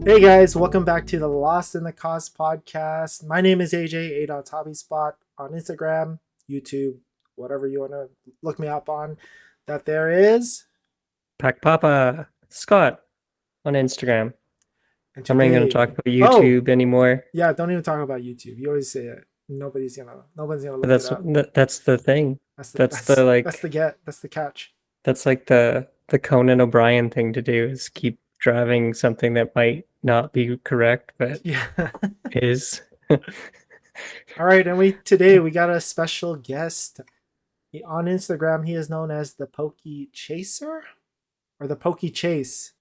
Hey guys, welcome back to the Lost in the Cause podcast. My name is AJ, A.HobbySpot on Instagram, YouTube, whatever you want to look me up on. That there is. Pack Papa Scott on Instagram. And I'm not going to talk today, about oh, YouTube anymore. yeah, don't even talk about YouTube. You always say it. Nobody's gonna But look it up. that's the thing. That's the That's the that's that's like the get. That's the catch. that's like the Conan O'Brien thing to do is keep driving something that might not be correct but Yeah. is. All right, and we got a special guest. On Instagram, he is known as the Pokey Chaser or the Pokey Chase.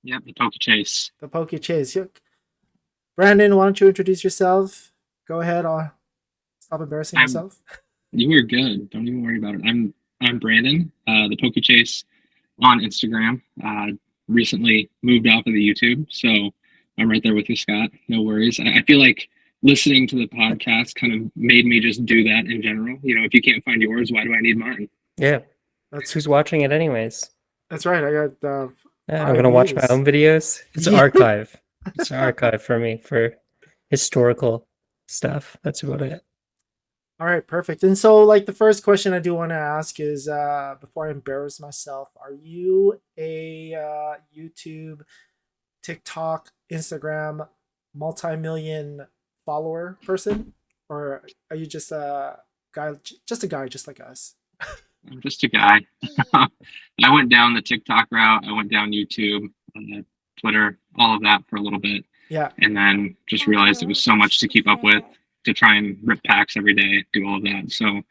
Yep, the Poke.Chase. The Poke.Chase. Brandon, why don't you introduce yourself? Go ahead. I'll stop embarrassing I'm yourself. You were good. Don't even worry about it. I'm Brandon, the Poke.Chase on Instagram. Recently moved off of the YouTube, so I'm right there with you, Scott. No worries. I feel like listening to the podcast kind of made me just do that in general. You know, if you can't find yours, why do I need mine? Yeah. That's Who's watching it anyways? that's right. I got Yeah, I'm going five to watch my views. own videos. It's Yeah. archive. It's an archive for me for historical stuff. That's about it. All right, perfect. And so, like, the first question I do want to ask is, before I embarrass myself, are you a YouTube, TikTok, Instagram, multi-million follower person, or are you just a guy, just like us? I'm just a guy. I went down the TikTok route. I went down YouTube, Twitter, all of that for a little bit, Yeah. and then just realized it was so much to keep up with to try and rip packs every day, do all of that. So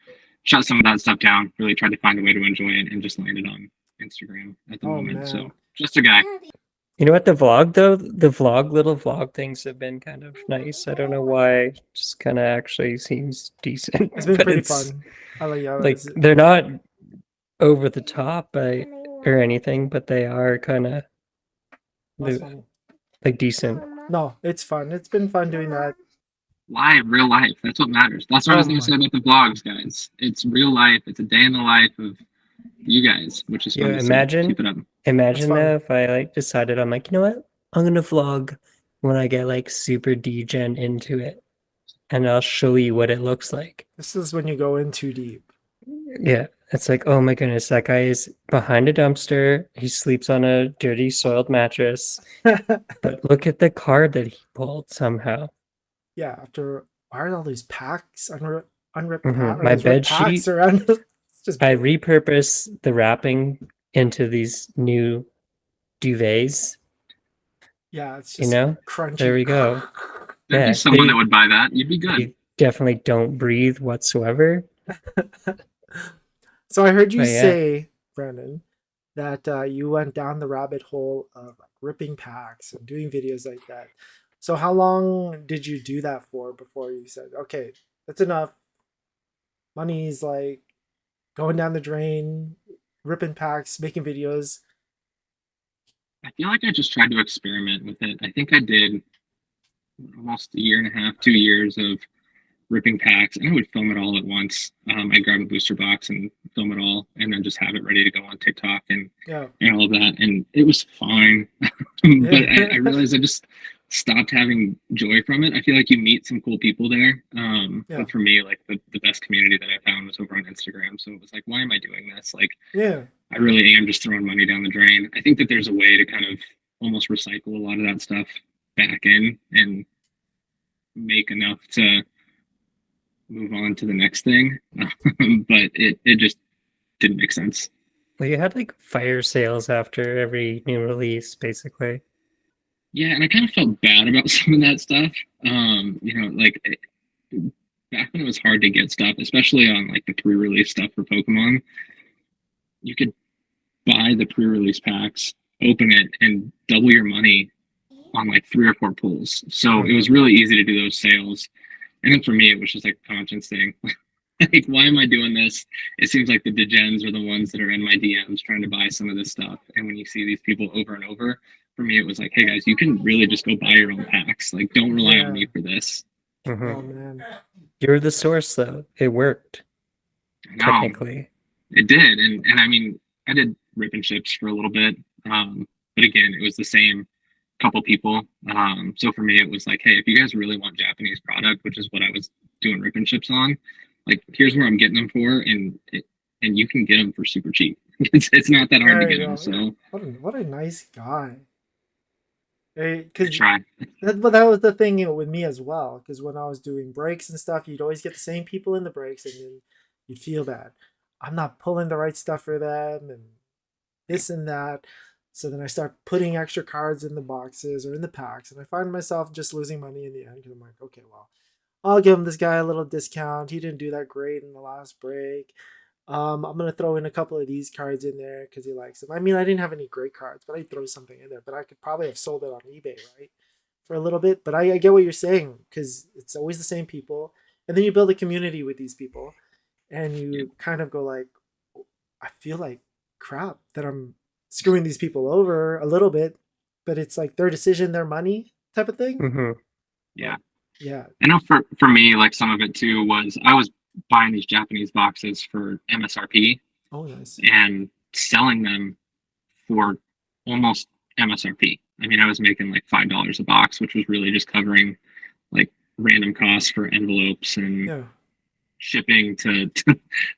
shut some of that stuff down. Really tried to find a way to enjoy it, and just landed on Instagram at the Oh moment. man. So just a guy. You know what, the vlog though, little vlog things have been kind of nice. I don't know why, just kind of actually seems decent, It's been but pretty it's fun. I like yeah, like they're not over the top or anything, but they are kind of that's funny. like decent. No, it's fun. It's been fun doing that. Live, real life. That's what matters. That's what I Oh was going to my. say about the vlogs, guys. It's real life. It's a day in the life of you guys, which is fun Yeah, to see. Keep it up. That's imagine fun. though if I like decided I'm like, you know what? I'm gonna vlog when I get like super degen into it, and I'll show you what it looks like. This is when you go in too deep. Yeah, it's like, oh my goodness, that guy is behind a dumpster. He sleeps on a dirty, soiled mattress. But look at the card that he pulled somehow. Yeah, after why are all these packs, unripped pack, or My those ripped bed packs sheet, around? It's just I brutal. repurpose the wrapping into these new duvets, Yeah, it's you just know? There crunchy. we go. There'd be Yeah, someone that would buy that. You'd be good. they definitely don't breathe whatsoever. So I heard you But yeah, say, Brandon, that you went down the rabbit hole of like ripping packs and doing videos like that. So how long did you do that for before you said, okay, that's enough? Money's like going down the drain, ripping packs, making videos. I feel like I just tried to experiment with it. I think I did almost a year and a half, 2 years of ripping packs, and I would film it all at once. I'd grab a booster box and film it all, and then just have it ready to go on TikTok Yeah. and all of that. And it was fine, but I realized I just stopped having joy from it. I feel like you meet some cool people there, Yeah. but for me, like the best community that I found was over on Instagram. So it was like, why am I doing this? Like, Yeah. I really am just throwing money down the drain. I think that there's a way to kind of almost recycle a lot of that stuff back in and make enough to move on to the next thing. But it just didn't make sense. well, you had like fire sales after every new release, basically. Yeah, and I kind of felt bad about some of that stuff. Like back when it was hard to get stuff, especially on like the pre-release stuff for Pokemon, you could buy the pre-release packs, open it, and double your money on like 3 or 4 pulls. So it was Hmm. really easy to do those sales. And then for me, it was just like a conscience thing. Like, why am I doing this? It seems like the degens are the ones that are in my DMs trying to buy some of this stuff. And when you see these people over and over, for me, it was like, hey guys, you can really just go buy your own packs. Like, don't rely on Yeah. me for this. Oh Hmm. man. You're the source, though. It worked, No, technically. it did. And I mean, I did rip and chips for a little bit. But again, it was the same. couple people. So for me, it was like, hey, if you guys really want Japanese product, which is what I was doing rip and chips on, like here's where I'm getting them for, and you can get them for super cheap. It's not that hard to There you get them. go. Yeah. So What a nice guy. I Because try. that was the thing, with me as well. Because when I was doing breaks and stuff, you'd always get the same people in the breaks, and then you'd feel bad. I'm not pulling the right stuff for them, and this and that. So then I start putting extra cards in the boxes or in the packs, and I find myself just losing money in the end because I'm like, okay, well, I'll give him this guy a little discount. He didn't do that great in the last break. I'm gonna throw in a couple of these cards in there because he likes them. I mean, I didn't have any great cards, but I throw something in there. But I could probably have sold it on eBay, right, for a little bit. But I get what you're saying because it's always the same people, and then you build a community with these people, and Yeah. you kind of go like, I feel like crap that I'm screwing these people over a little bit, but it's like their decision, their money type of thing. Hmm. Yeah. But yeah, I know for me, like some of it too was I was buying these Japanese boxes for MSRP oh nice. and selling them for almost MSRP. I mean, I was making like $5 a box, which was really just covering like random costs for envelopes and Yeah. shipping to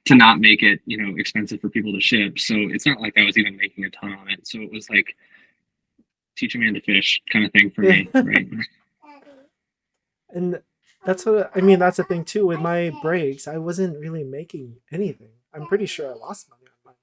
not make it, expensive for people to ship. So it's not like I was even making a ton on it. So it was like teach a man to fish kind of thing for Yeah. me, right? And that's what I mean. That's the thing too. With my breaks, I wasn't really making anything. I'm pretty sure I lost money on mine.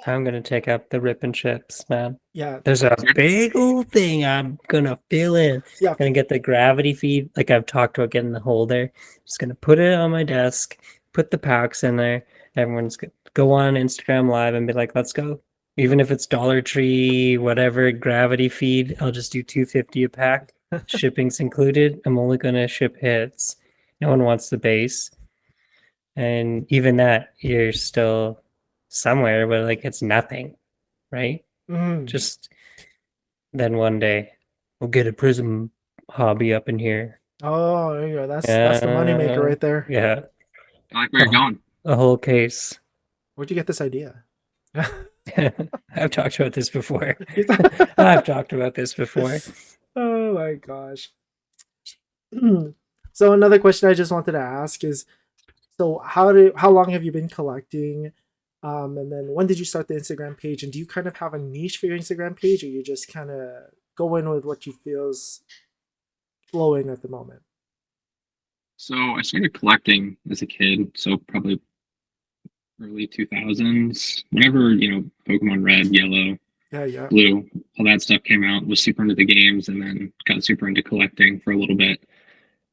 I'm gonna take up the rip and chips, man. Yeah, There's a big old thing I'm gonna fill in. yeah. Gonna get the gravity feed, like I've talked about getting the holder. Just gonna put it on my desk, put the packs in there. Everyone's gonna go on Instagram Live and be like, "Let's go." Even if it's Dollar Tree, whatever gravity feed, I'll just do 250 a pack. Shipping's included. I'm only gonna ship hits. No one wants the base. And even that, you're still somewhere, but like it's nothing, right? Mm. Just then one day we'll get a prism hobby up in here. Oh, there you go. That's the moneymaker Uh, right there. yeah, I like where you're a, going. a whole case. Where'd you get this idea? I've talked about this before. I've talked about this before. Oh my gosh. So another question I just wanted to ask is, so how long have you been collecting? And then when did you start the Instagram page? And do you kind of have a niche for your Instagram page, or you just kind of go in with what you feels flowing at the moment? So I started collecting as a kid, so probably early 2000s. Whenever, Pokemon Red, Yellow, Yeah, yeah. Blue, all that stuff came out, was super into the games, and then got super into collecting for a little bit.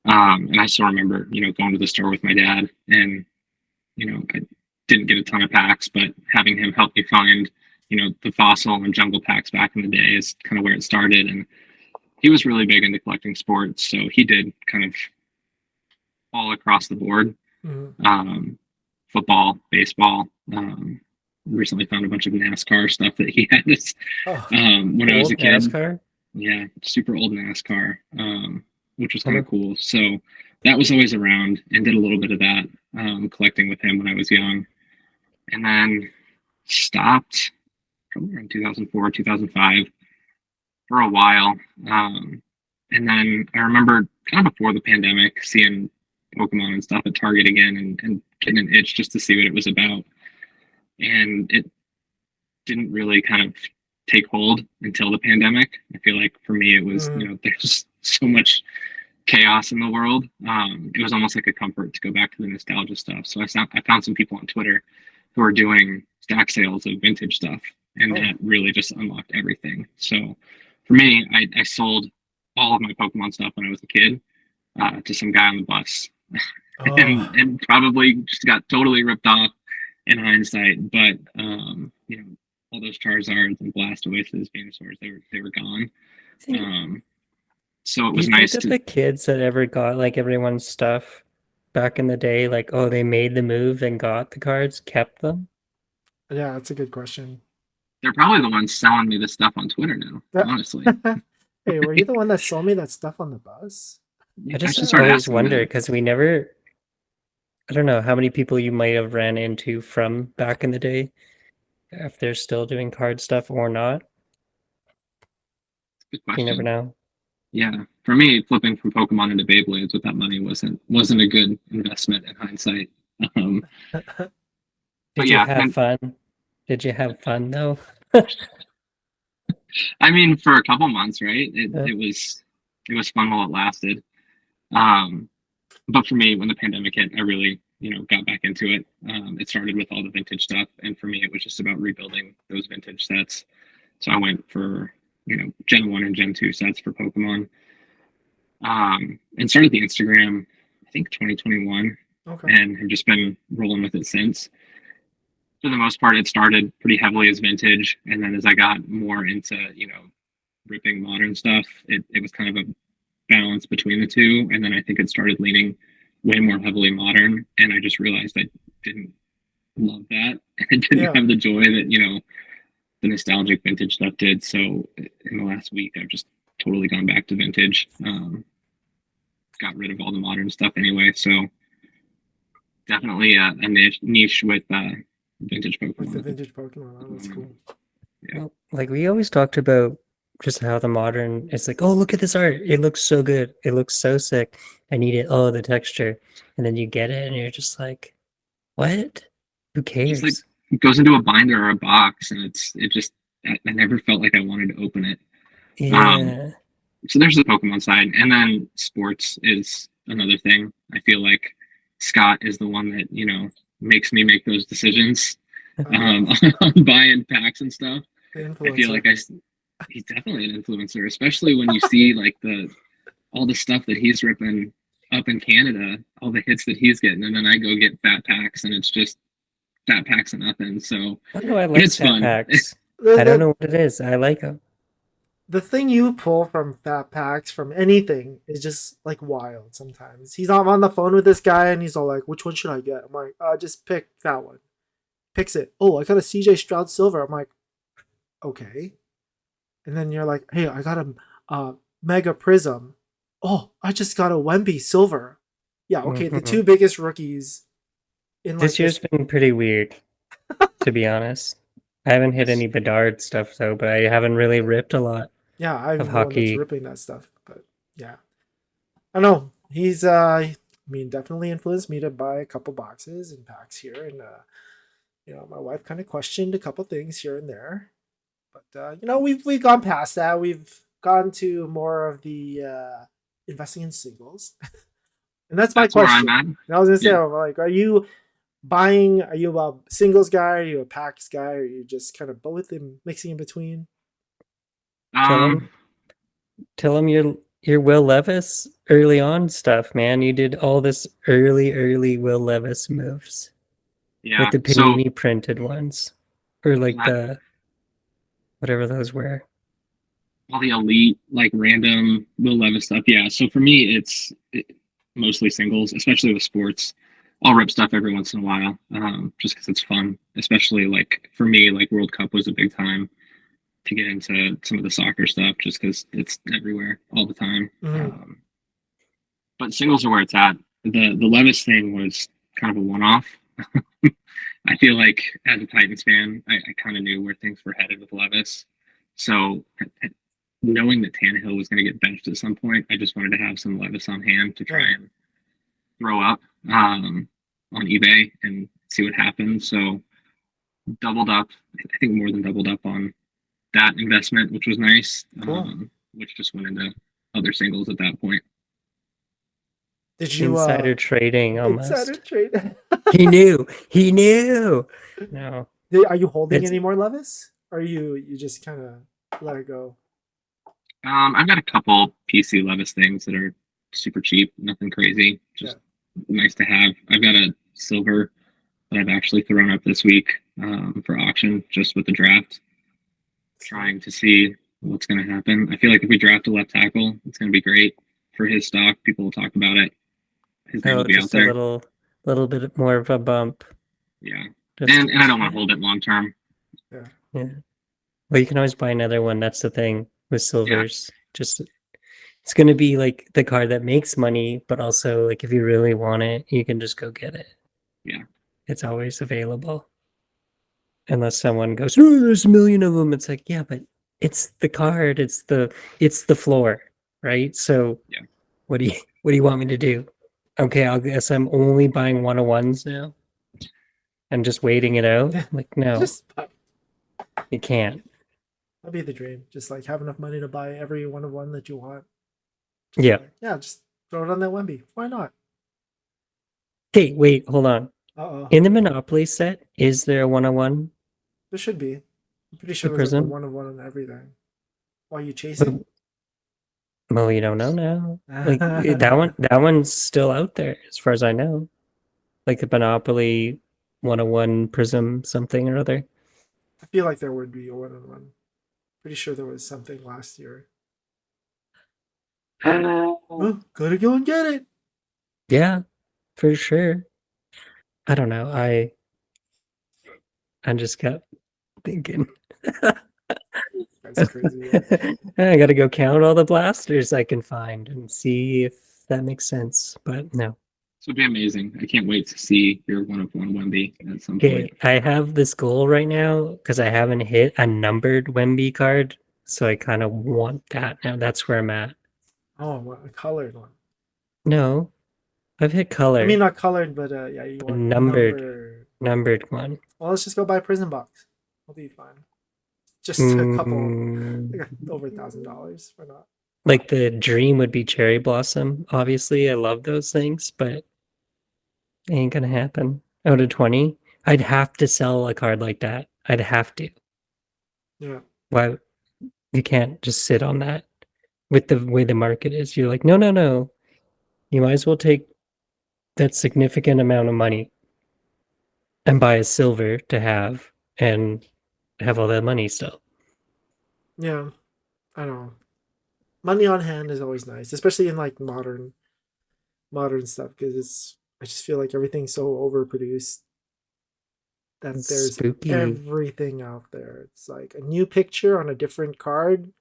And I still remember, going to the store with my dad, and I didn't get a ton of packs, but having him help me find, the fossil and jungle packs back in the day is kind of where it started. And he was really big into collecting sports, so he did kind of all across the board. Mhm. Um, Football, baseball. Recently found a bunch of NASCAR stuff that he had Oh, when I was a Old kid. NASCAR? Yeah, super old NASCAR, which was kind Huh. of cool. So that was always around, and did a little bit of that collecting with him when I was young, and then stopped probably around 2004, 2005 for a while. And then I remember kind of before the pandemic seeing Pokemon and stuff at Target again, and getting an itch just to see what it was about. And it didn't really kind of take hold until the pandemic. I feel like for me, it was, mhm. there's so much chaos in the world. It was almost like a comfort to go back to the nostalgia stuff. So I found some people on Twitter who are doing stack sales of vintage stuff, and Oh, that really just unlocked everything. So for me, I sold all of my Pokemon stuff when I was a kid to some guy on the bus, oh, and probably just got totally ripped off in hindsight. But all those Charizards and Blastoises, Venusaurs, they were gone. Think, Um, so it do was you think nice that to. the kids that ever got like everyone's stuff back in the day, like, oh, they made the move and got the cards, kept them? yeah. That's a good question. They're probably the ones selling me the stuff on Twitter now. Honestly, Hey, were you the one that sold me that stuff on the bus? I I just should start always asking wonder them. because we never, I don't know how many people you might have ran into from back in the day, if they're still doing card stuff or not. Good You never question. know. Yeah, for me, flipping from Pokemon into Beyblades with that money wasn't a good investment in hindsight. Um, but Did you yeah, have and fun? Did you have fun though? I mean, for a couple months, right? Uh, It was fun while it lasted. Um, but for me, when the pandemic hit, I really got back into it. It started with all the vintage stuff, and for me, it was just about rebuilding those vintage sets. So I went for Gen 1 and Gen 2 sets for Pokemon, and started the Instagram, I think 2021, Okay. and have just been rolling with it since. For the most part, it started pretty heavily as vintage, and then as I got more into ripping modern stuff, it was kind of a balance between the two, and then I think it started leaning way more heavily modern, and I just realized I didn't love that, and it didn't Yeah. have the joy that the nostalgic vintage stuff did. So in the last week, I've just totally gone back to vintage. Got rid of all the modern stuff anyway, so definitely a niche with vintage With the Pokemon at vintage Pokemon. the Oh, that's moment. cool. Yeah, well, like we always talked about just how the modern, it's like, oh, look at this art. It looks so good. It looks so sick. I need it. Oh, the texture. And then you get it and you're just like, what? Who it just like cares? goes into a binder or a box, and it just I never felt like I wanted to open it. Um, Yeah. so there's the Pokemon side, and then sports is another thing. I feel like Scott is the one that makes me make those decisions Oh, on buying packs and stuff. the I feel influencer. like he's definitely an influencer, especially when you see like the all the stuff that he's ripping up in Canada, all the hits that he's getting, and then I go get fat packs, and it's just fat packs and nothing. So, I don't know. I but like it's fat fun. packs. The, I don't the know what it is. I like them. the thing you pull from fat packs from anything is just like wild sometimes. He's on the phone with this guy and he's all like, which one should I get? I'm like, just pick that one. Picks it. Oh, I got a CJ Stroud Silver. I'm like, okay. And then you're like, hey, I got a Mega Prism. Oh, I just got a Wemby Silver. Yeah, okay, the Hmm. two biggest rookies in like This year's this. been pretty weird, to be honest. I haven't hit any Bedard stuff though, but I haven't really ripped a lot Yeah, of I'm the one that's hockey. ripping that stuff. But yeah, I know he's I mean definitely influenced me to buy a couple boxes and packs here, and my wife kind of questioned a couple things here and there, but we've gone past that. We've gone to more of the investing in singles, and that's my That's where I'm question. at. And I was gonna say, Yeah. I'm like, are you buying? Are you a singles guy? Are you a packs guy? Or are you just kind of both and mixing in between? Tell Um. him, tell him your Will Levis early on stuff, man. You did all this early Will Levis moves with Yeah. the So panini printed ones, or like that the whatever those were. all the elite, like random Will Levis stuff. Yeah. So for me, mostly singles, especially with sports. I'll rip stuff every once in a while, just because it's fun. Especially like for me, like World Cup was a big time to get into some of the soccer stuff, just because it's everywhere all the time. Mm-hmm. But singles are where it's at. The Levis thing was kind of a one off. I feel like as a Titans fan, I kind of knew where things were headed with Levis. So knowing that Tannehill was going to get benched at some point, I just wanted to have some Levis on hand to try Right. and throw up on eBay and see what happens. So doubled up, I think more than doubled up on that investment, which was nice, Cool. which just went into other singles at that point. Did you Insider trading insider almost. trade? He knew. He knew. No, Are you holding it's any more Levis? Or you just kind of let it go? I've got a couple PC Levis things that are super cheap, nothing crazy, Yeah. just nice to have. I've got a silver that I've actually thrown up this week for auction just with the draft, Sweet. trying to see what's going to happen. I feel like if we draft a left tackle, it's going to be great for his stock. People will talk about it. His name will oh, be out just a there. little bit more of a bump. Yeah, Just and I don't want to hold it long term. Yeah. yeah. Well, you can always buy another one. That's the thing with Yeah, silvers. Just it's going to be like the card that makes money, but also like if you really want it, you can just go get it. yeah. It's always available. Unless someone goes, "Oh, there's a million of them." It's like, yeah, but it's the card, it's the floor, right? So Yeah. what do you want me to do? Okay, I guess I'm only buying 101s now and just waiting it out. Like, no, Just you can't. that'd be the dream. Just like have enough money to buy every one of one that you want. Just Yeah. like, yeah, just throw it on that Wemby. Why not? Hey, wait, hold on. Uh oh. In the Monopoly set, is there a 101 There should be. I'm pretty the sure there's like a prism? one of one on everything. Why are you chasing? Well, well, you don't know now. Like that one's still out there as far as I know. Like the Monopoly 101 prism something or other. I feel like there would be a one on one. Pretty sure there was something last year. Oh, gotta go and get it. Yeah, for sure. I don't know. I just kept thinking. That's crazy. Yeah. I gotta go count all the blasters I can find and see if that makes sense. But no. This would be amazing. I can't wait to see your one of one Wemby at some Okay, point. I have this goal right now because I haven't hit a numbered Wemby card, so I kind of want that now. That's where I'm at. Oh, what, a colored one. No, I've hit I mean, color, not colored, but yeah, you a want numbered, number. numbered one. Well, let's just go buy a prison box. We'll be fine. Just a couple, Mm, like over $1,000. Why not? like the dream would be cherry blossom. Obviously, I love those things, but it ain't gonna happen. Out of 20, I'd have to sell a card like that. I'd have to. Yeah. Why? You can't just sit on that with the way the market is. You're like, no, no, no. You might as well take that significant amount of money and buy a silver to have and have all that money still. Yeah. I don't know. Money on hand is always nice, especially in like modern stuff, because it's. I just feel like everything's so overproduced that It's there's spooky. everything out there. It's like a new picture on a different card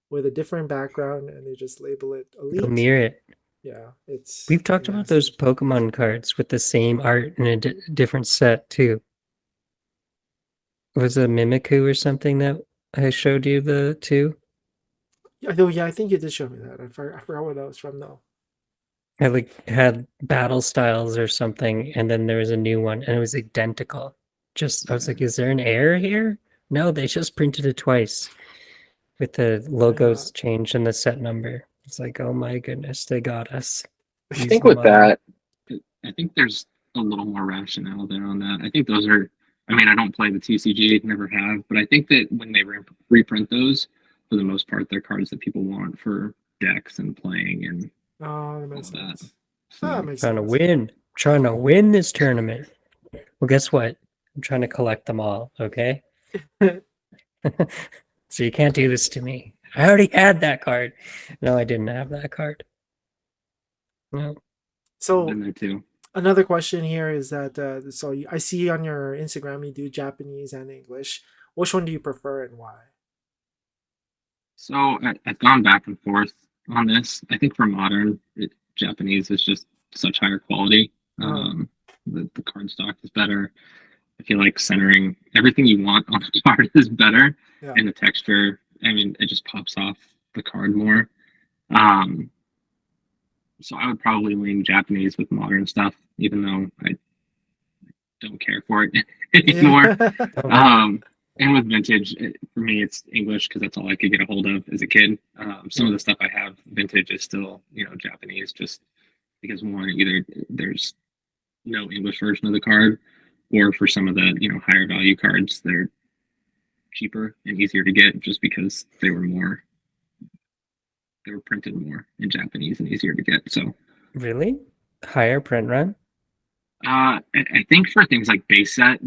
with a different background, and they just label it They'll elite. mirror it. Yeah, it's We've talked about those nasty. Pokemon cards with the same art in a different set too. It was a Mimikyu or something that I showed you the two. Yeah, I think you did show me that. I forgot what that was from though. I like had battle styles or something, and then there was a new one, and it was identical. Just I was like, is there an error here? No, they just printed it twice with the Why logos not? changed and the set number. It's like, oh my goodness, they got us. I Use think the with modern. that, I think there's a little more rationale there on that. I think those are. I mean, I don't play the TCG, never have, but I think that when they reprint those, for the most part, they're cards that people want for decks and playing and Oh, that makes all that. sense. That So makes Trying to sense. win. Trying to win this tournament. Well, guess what? I'm trying to collect them all, okay? So you can't do this to me. I already had that card. No, I didn't have that card. No. I've So been there too. another question here is that I see on your Instagram you do Japanese and English. Which one do you prefer and why? So I've gone back and forth on this. I think for modern, Japanese is just such higher quality. Uh, The card stock is better. I feel like centering everything you want on the card is better, yeah, and the texture. I mean, it just pops off the card more. Um, so I would probably lean Japanese with modern stuff, even though I don't care for it anymore. yeah, Oh, wow. Um, and with vintage, for me, it's English because that's all I could get a hold of as a kid. Some of Yeah. the stuff I have vintage is still, Japanese, just because one, either there's no English version of the card, or for some of the higher value cards, they're cheaper and easier to get just because they were printed more in Japanese and easier to get. So Really? Higher print run? I think for things like base set,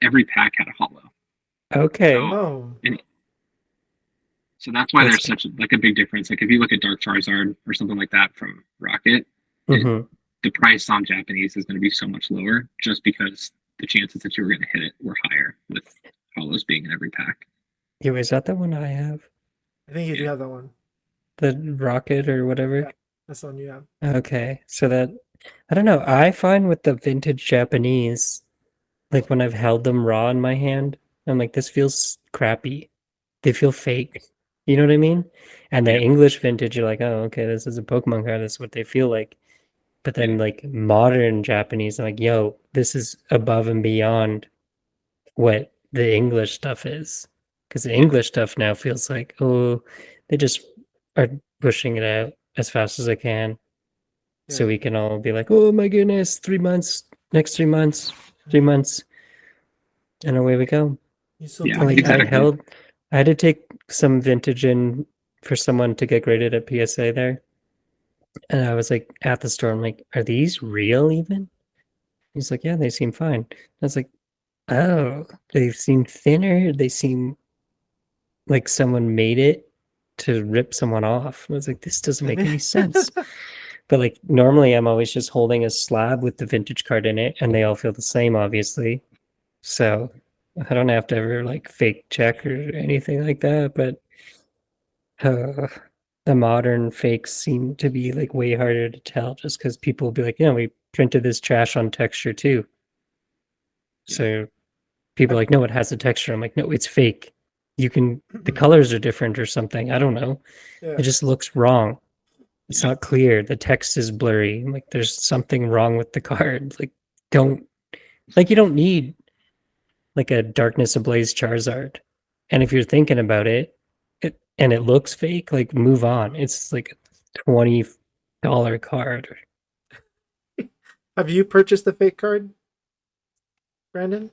every pack had a hollow. Okay. So oh, and so that's why That's there's such a big difference. Like if you look at Dark Charizard or something like that from Rocket, it, mm-hmm. the price on Japanese is going to be so much lower just because the chances that you were going to hit it were higher with hollows being in every pack. Yeah, is that the one I have? I think you do Yeah. have that one. The rocket or whatever? Yeah, that's the one you have. Okay. So that I don't know. I find with the vintage Japanese, like when I've held them raw in my hand, I'm like, this feels crappy. they feel fake. You know what I mean? And the Yeah. English vintage, you're like, oh, okay, this is a Pokemon card. This is what they feel like. But then Yeah. like modern Japanese, I'm like, yo, this is above and beyond what the English stuff is. Because the Yeah. English stuff now feels like, oh, they just are pushing it out as fast as they can. So Yeah. we can all be like, oh my goodness, 3 months, next 3 months, 3 months, and away we go. He's so Yeah. Like Exactly. I had to take some vintage in for someone to get graded at PSA there. And I was like at the store, I'm like, are these real even? He's like, yeah, they seem fine. I was like, oh, they seem thinner. They seem like someone made it to rip someone off. I was like, this doesn't make any sense. But like normally I'm always just holding a slab with the vintage card in it, and they all feel the same, obviously. So I don't have to ever like fake check or anything like that. But the modern fakes seem to be like way harder to tell just because people will be like, yeah, we printed this trash on texture too. Yeah. So people I- are like, no, it has a texture. I'm like, no, it's fake. You can, the colors are different or something. I don't know. yeah. It just looks wrong. It's Yeah. not clear. The text is blurry. I'm like, there's something wrong with the card. Like, don't, like, you don't need like a Darkness Ablaze Charizard. And if you're thinking about it, and it looks fake, like, move on. It's like a $20 card. Have you purchased the fake card, Brandon?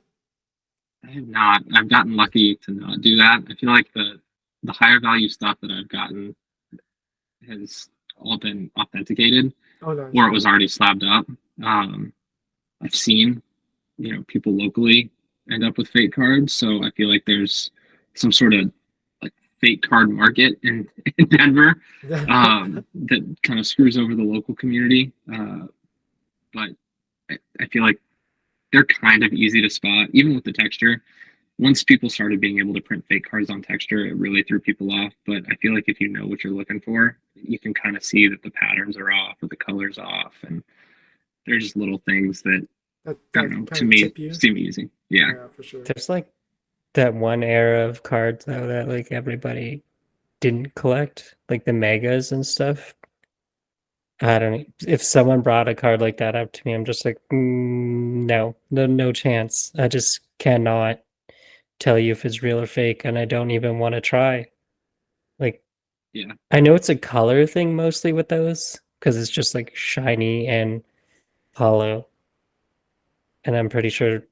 I have not. I've gotten lucky to not do that. I feel like the higher value stuff that I've gotten has all been authenticated Oh, nice. or it was already slabbed up. Um, I've seen, people locally end up with fake cards, so I feel like there's some sort of like fake card market in Denver that kind of screws over the local community. But I feel like they're kind of easy to spot, even with the texture. Once people started being able to print fake cards on texture, it really threw people off. But I feel like if you know what you're looking for, you can kind of see that the patterns are off or the colors off, and they're just little things that that I don't that know. kind To of me, tip you. seem easy. Yeah, Yeah, for sure. There's like that one era of cards though that like everybody didn't collect, like the megas and stuff. I don't know. If someone brought a card like that up to me, I'm just like, no, no, no chance. I just cannot tell you if it's real or fake, and I don't even want to try. Like, yeah, I know it's a color thing mostly with those because it's just like shiny and hollow, and I'm pretty sure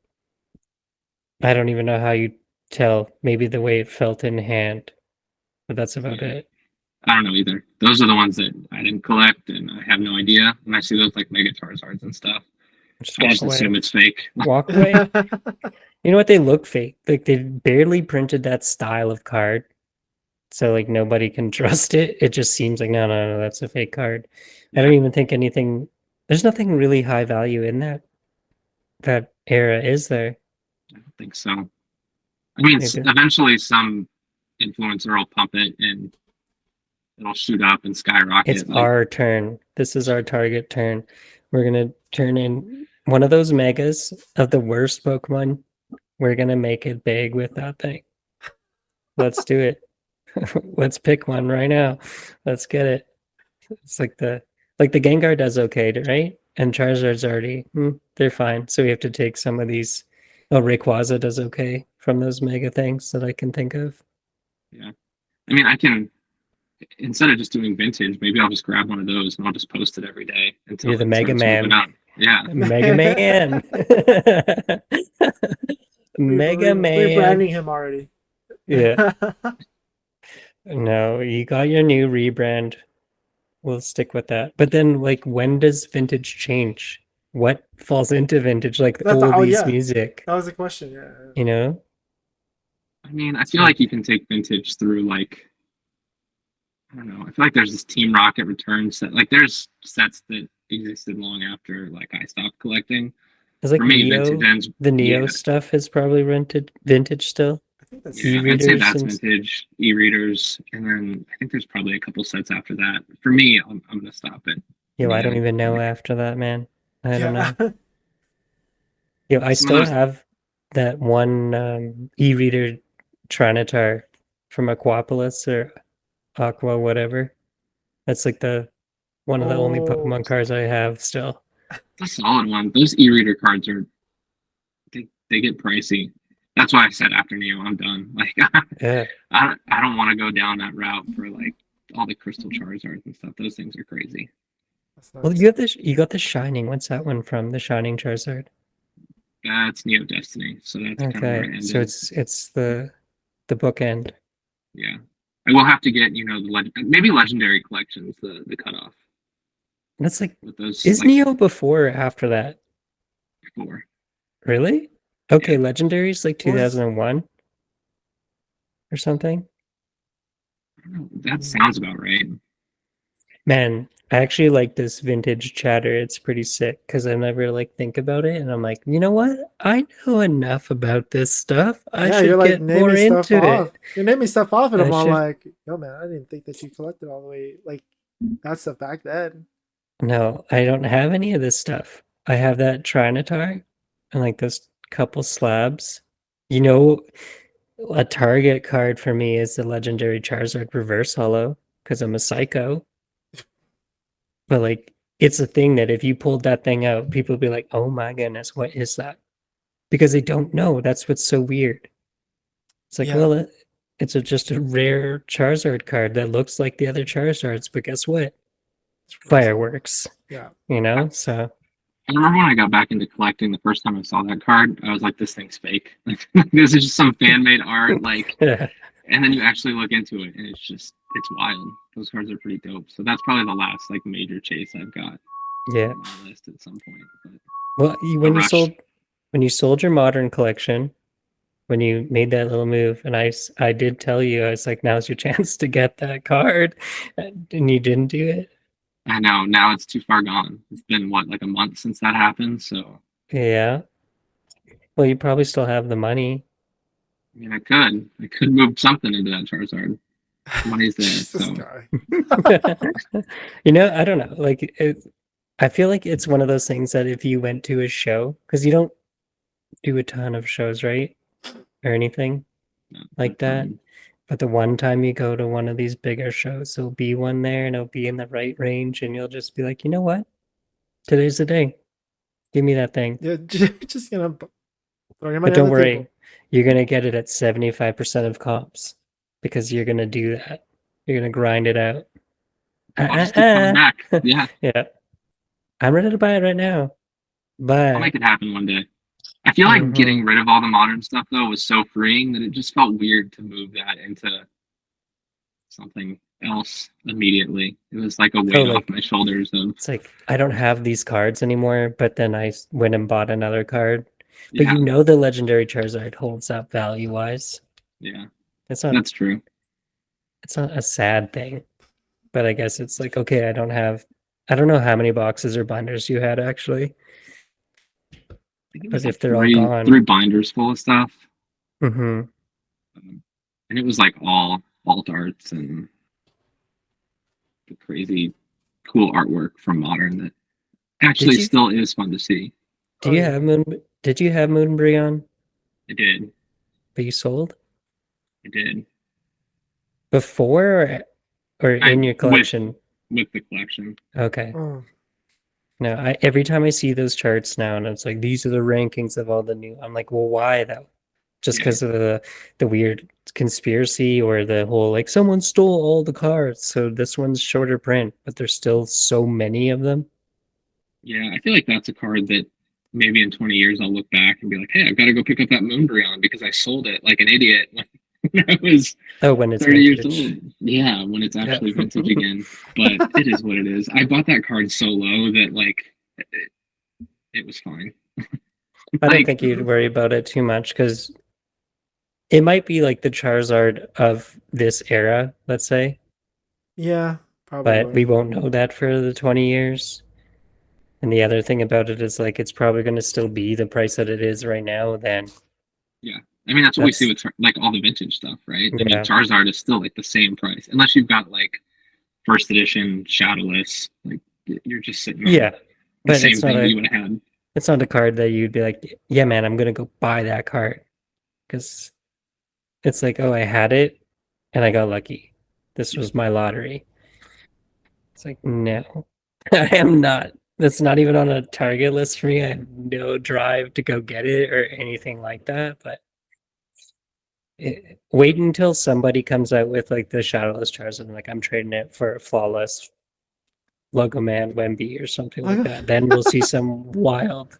I don't even know how you tell. Maybe the way it felt in hand, but that's about yeah. it. I don't know either. Those are the ones that I didn't collect, and I have no idea. When I see those like Mega Charizards and stuff, Just I walk just away. assume it's fake. Walk away. You know what? They look fake. Like they barely printed that style of card, so like nobody can trust it. It just seems like no, no, no, that's a fake card. I Yeah, don't even think anything. There's nothing really high value in that era, is there? I don't think so. I mean, Maybe eventually some influencer will pump it and it'll shoot up and it's skyrocket. Like, our turn. This is our target turn. We're gonna turn in one of those megas of the worst Pokemon. We're gonna make it big with that thing. Let's do it. Let's pick one right now. Let's get it. It's like the Gengar does okay, right? And Charizard's already they're fine. So we have to take some of these. Oh, Rayquaza does okay from those mega things that I can think of. yeah. I mean, I can instead of just doing vintage, maybe I'll just grab one of those and I'll just post it every day until You're the it Mega starts moving Man. up. Yeah, Mega Man. Mega Man. Rebranding him already. Yeah. No, you got your new rebrand. We'll stick with that. But then, like, when does vintage change? What falls into vintage? Like the Oh oldies yeah, music, that was a question. Yeah. you know? I mean, I feel So like you can take vintage through like I don't know. I feel like there's this Team Rocket return set. Like there's sets that existed long after like I stopped collecting. it's For like me, vintage Neo. ends. The Neo Yeah, stuff is probably rented vintage still. I think that's yeah. I'd say E-readers that's and vintage. E-readers, and then I think there's probably a couple sets after that. For me, I'm gonna stop at yo, I don't Neo. even know Like after that, man. I don't yeah. know. Yo, I some of still those. have that one e-reader Trinitar from Aquapolis or Aqua, whatever. That's like the one of the only Oh, Pokemon cards I have still. It's a solid one. Those e-reader cards are they get pricey. That's why I said after Neo, I'm done. Like Yeah. I don't want to go down that route for like all the Crystal Charizards and stuff. Those things are crazy. that's Well, nuts. you got the Shining. What's that one from? The Shining Charizard. That's Neo Destiny. So that's kind of where Okay, it so ended. it's the bookend. Yeah. I will have to get, maybe legendary collections, the cutoff That's like, with those is like Neo before or after that? four. Really? Yeah. Okay, Legendary's like Was 2001 or something. I don't know. That sounds about right. Man, I actually like this vintage chatter. It's pretty sick because I never like think about it, and I'm like, you know what? I know enough about this stuff. I yeah, you're should like get more naming stuff into off. it. You're naming stuff off, and I I'm all should. like, yo, man, I didn't think that you collected all the way like that stuff back then. No, I don't have any of this stuff. I have that Trinitar and like those couple slabs. You know, a target card for me is the legendary Charizard Reverse Hollow because I'm a psycho. But like, it's a thing that if you pulled that thing out, people would be like, "Oh my goodness, what is that?" Because they don't know. That's what's so weird. It's like, Yeah, well, it's just a rare Charizard card that looks like the other Charizards, but guess what? it's reverse hollow. Fireworks, Yeah, you I, know? So, I remember when I got back into collecting the first time I saw that card, I was like, this thing's fake. This is just some fan made art, like, yeah. and then you actually look into it and it's wild. Those cards are pretty dope. So that's probably the last like major chase I've got Yeah. on my list at some point. But Well, no rush. when you sold your modern collection, when you made that little move, and I did tell you, I was like, now's your chance to get that card, and you didn't do it. I know now it's too far gone. It's been what, like a month since that happened. So Yeah. Well, you probably still have the money. I mean, I could move something into that Charizard. Money's there. this So guy. You know, I don't know. Like, I feel like it's one of those things that if you went to a show, because you don't do a ton of shows, right? Or anything not a like that. ton. But the one time you go to one of these bigger shows, there'll be one there and it'll be in the right range, and you'll just be like, you know what? Today's the day. Give me that thing. Yeah, just gonna throw your But money on don't the worry, table. you're gonna get it at 75% of comps because you're gonna do that. You're gonna grind it out. I'll just keep coming back. Yeah, Yeah, I'm ready to buy it right now. I'll But make it happen one day. I feel like mhm. getting rid of all the modern stuff though was so freeing that it just felt weird to move that into something else immediately. It was like a Oh, weight off like my shoulders of it's like I don't have these cards anymore, but then I went and bought another card. But yeah, you know the legendary Charizard holds up value wise. yeah. It's not That's true. it's not a sad thing. But I guess it's like, okay, I don't know how many boxes or binders you had actually, I think it but was if like they're all three gone. binders full of stuff, Hmm. and it was like all alt arts and the crazy cool artwork from modern that Did actually you still is fun to see. do Oh you yeah. have did you have Moonbreon, I did, but you sold I did. before or I in your with collection? with the collection. Okay. Oh, No, I every time I see those charts now and it's like these are the rankings of all the new, I'm like, well, why though? Just Yeah, because of the weird conspiracy or the whole like someone stole all the cards, so this one's shorter print, but there's still so many of them. yeah. I feel like that's a card that maybe in 20 years I'll look back and be like, hey, I've got to go pick up that Moonbreon because I sold it like an idiot when I was Oh, when it's 30 years old. vintage. Yeah, when it's Yeah. actually vintage again. But it is what it is. I bought that card so low that like it was fine. I don't Like think you'd worry about it too much because it might be like the Charizard of this era, let's say, yeah, but probably. we won't know that for the 20 years. And the other thing about it is like it's probably going to still be the price that it is right now. Then yeah. I mean that's what we see that's with like all the vintage stuff, right? I mean yeah, Charizard is still like the same price unless you've got like first edition Shadowless. Like you're just sitting on yeah. the But same thing that you would have had. it's not a card that you'd be like, yeah, man, I'm gonna go buy that card because it's like, oh, I had it and I got lucky. This was my lottery. It's like, no, I am not. That's not even on a target list for me. I have no drive to go get it or anything like that. But wait until somebody comes out with like the Shadowless Charizard. Like I'm trading it for a flawless Logo Man Wemby or something like Like, that. Then we'll see some wild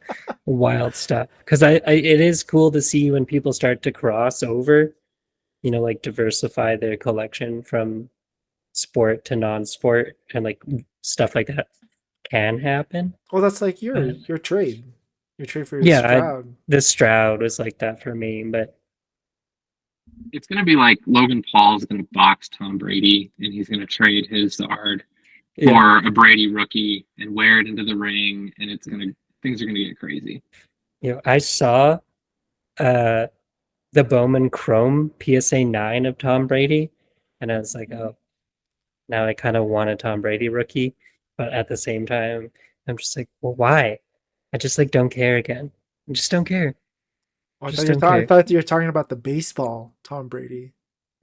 stuff. Because it is cool to see when people start to cross over. Like diversify their collection from sport to non-sport and like stuff like that can happen. well, that's like your But your trade. Your trade for your yeah, Stroud. the Stroud was like that for me. But It's gonna be like Logan Paul's gonna box Tom Brady, and he's gonna trade his Zard yeah, for a Brady rookie and wear it into the ring, and things are gonna get crazy. I saw uh the Bowman Chrome PSA 9 of Tom Brady, and I was like, oh, now I kind of want a Tom Brady rookie, but at the same time, I'm just like, well, why? I just like don't care again. I just don't care. Oh, Just don't I care. thought you were talking about the baseball Tom Brady.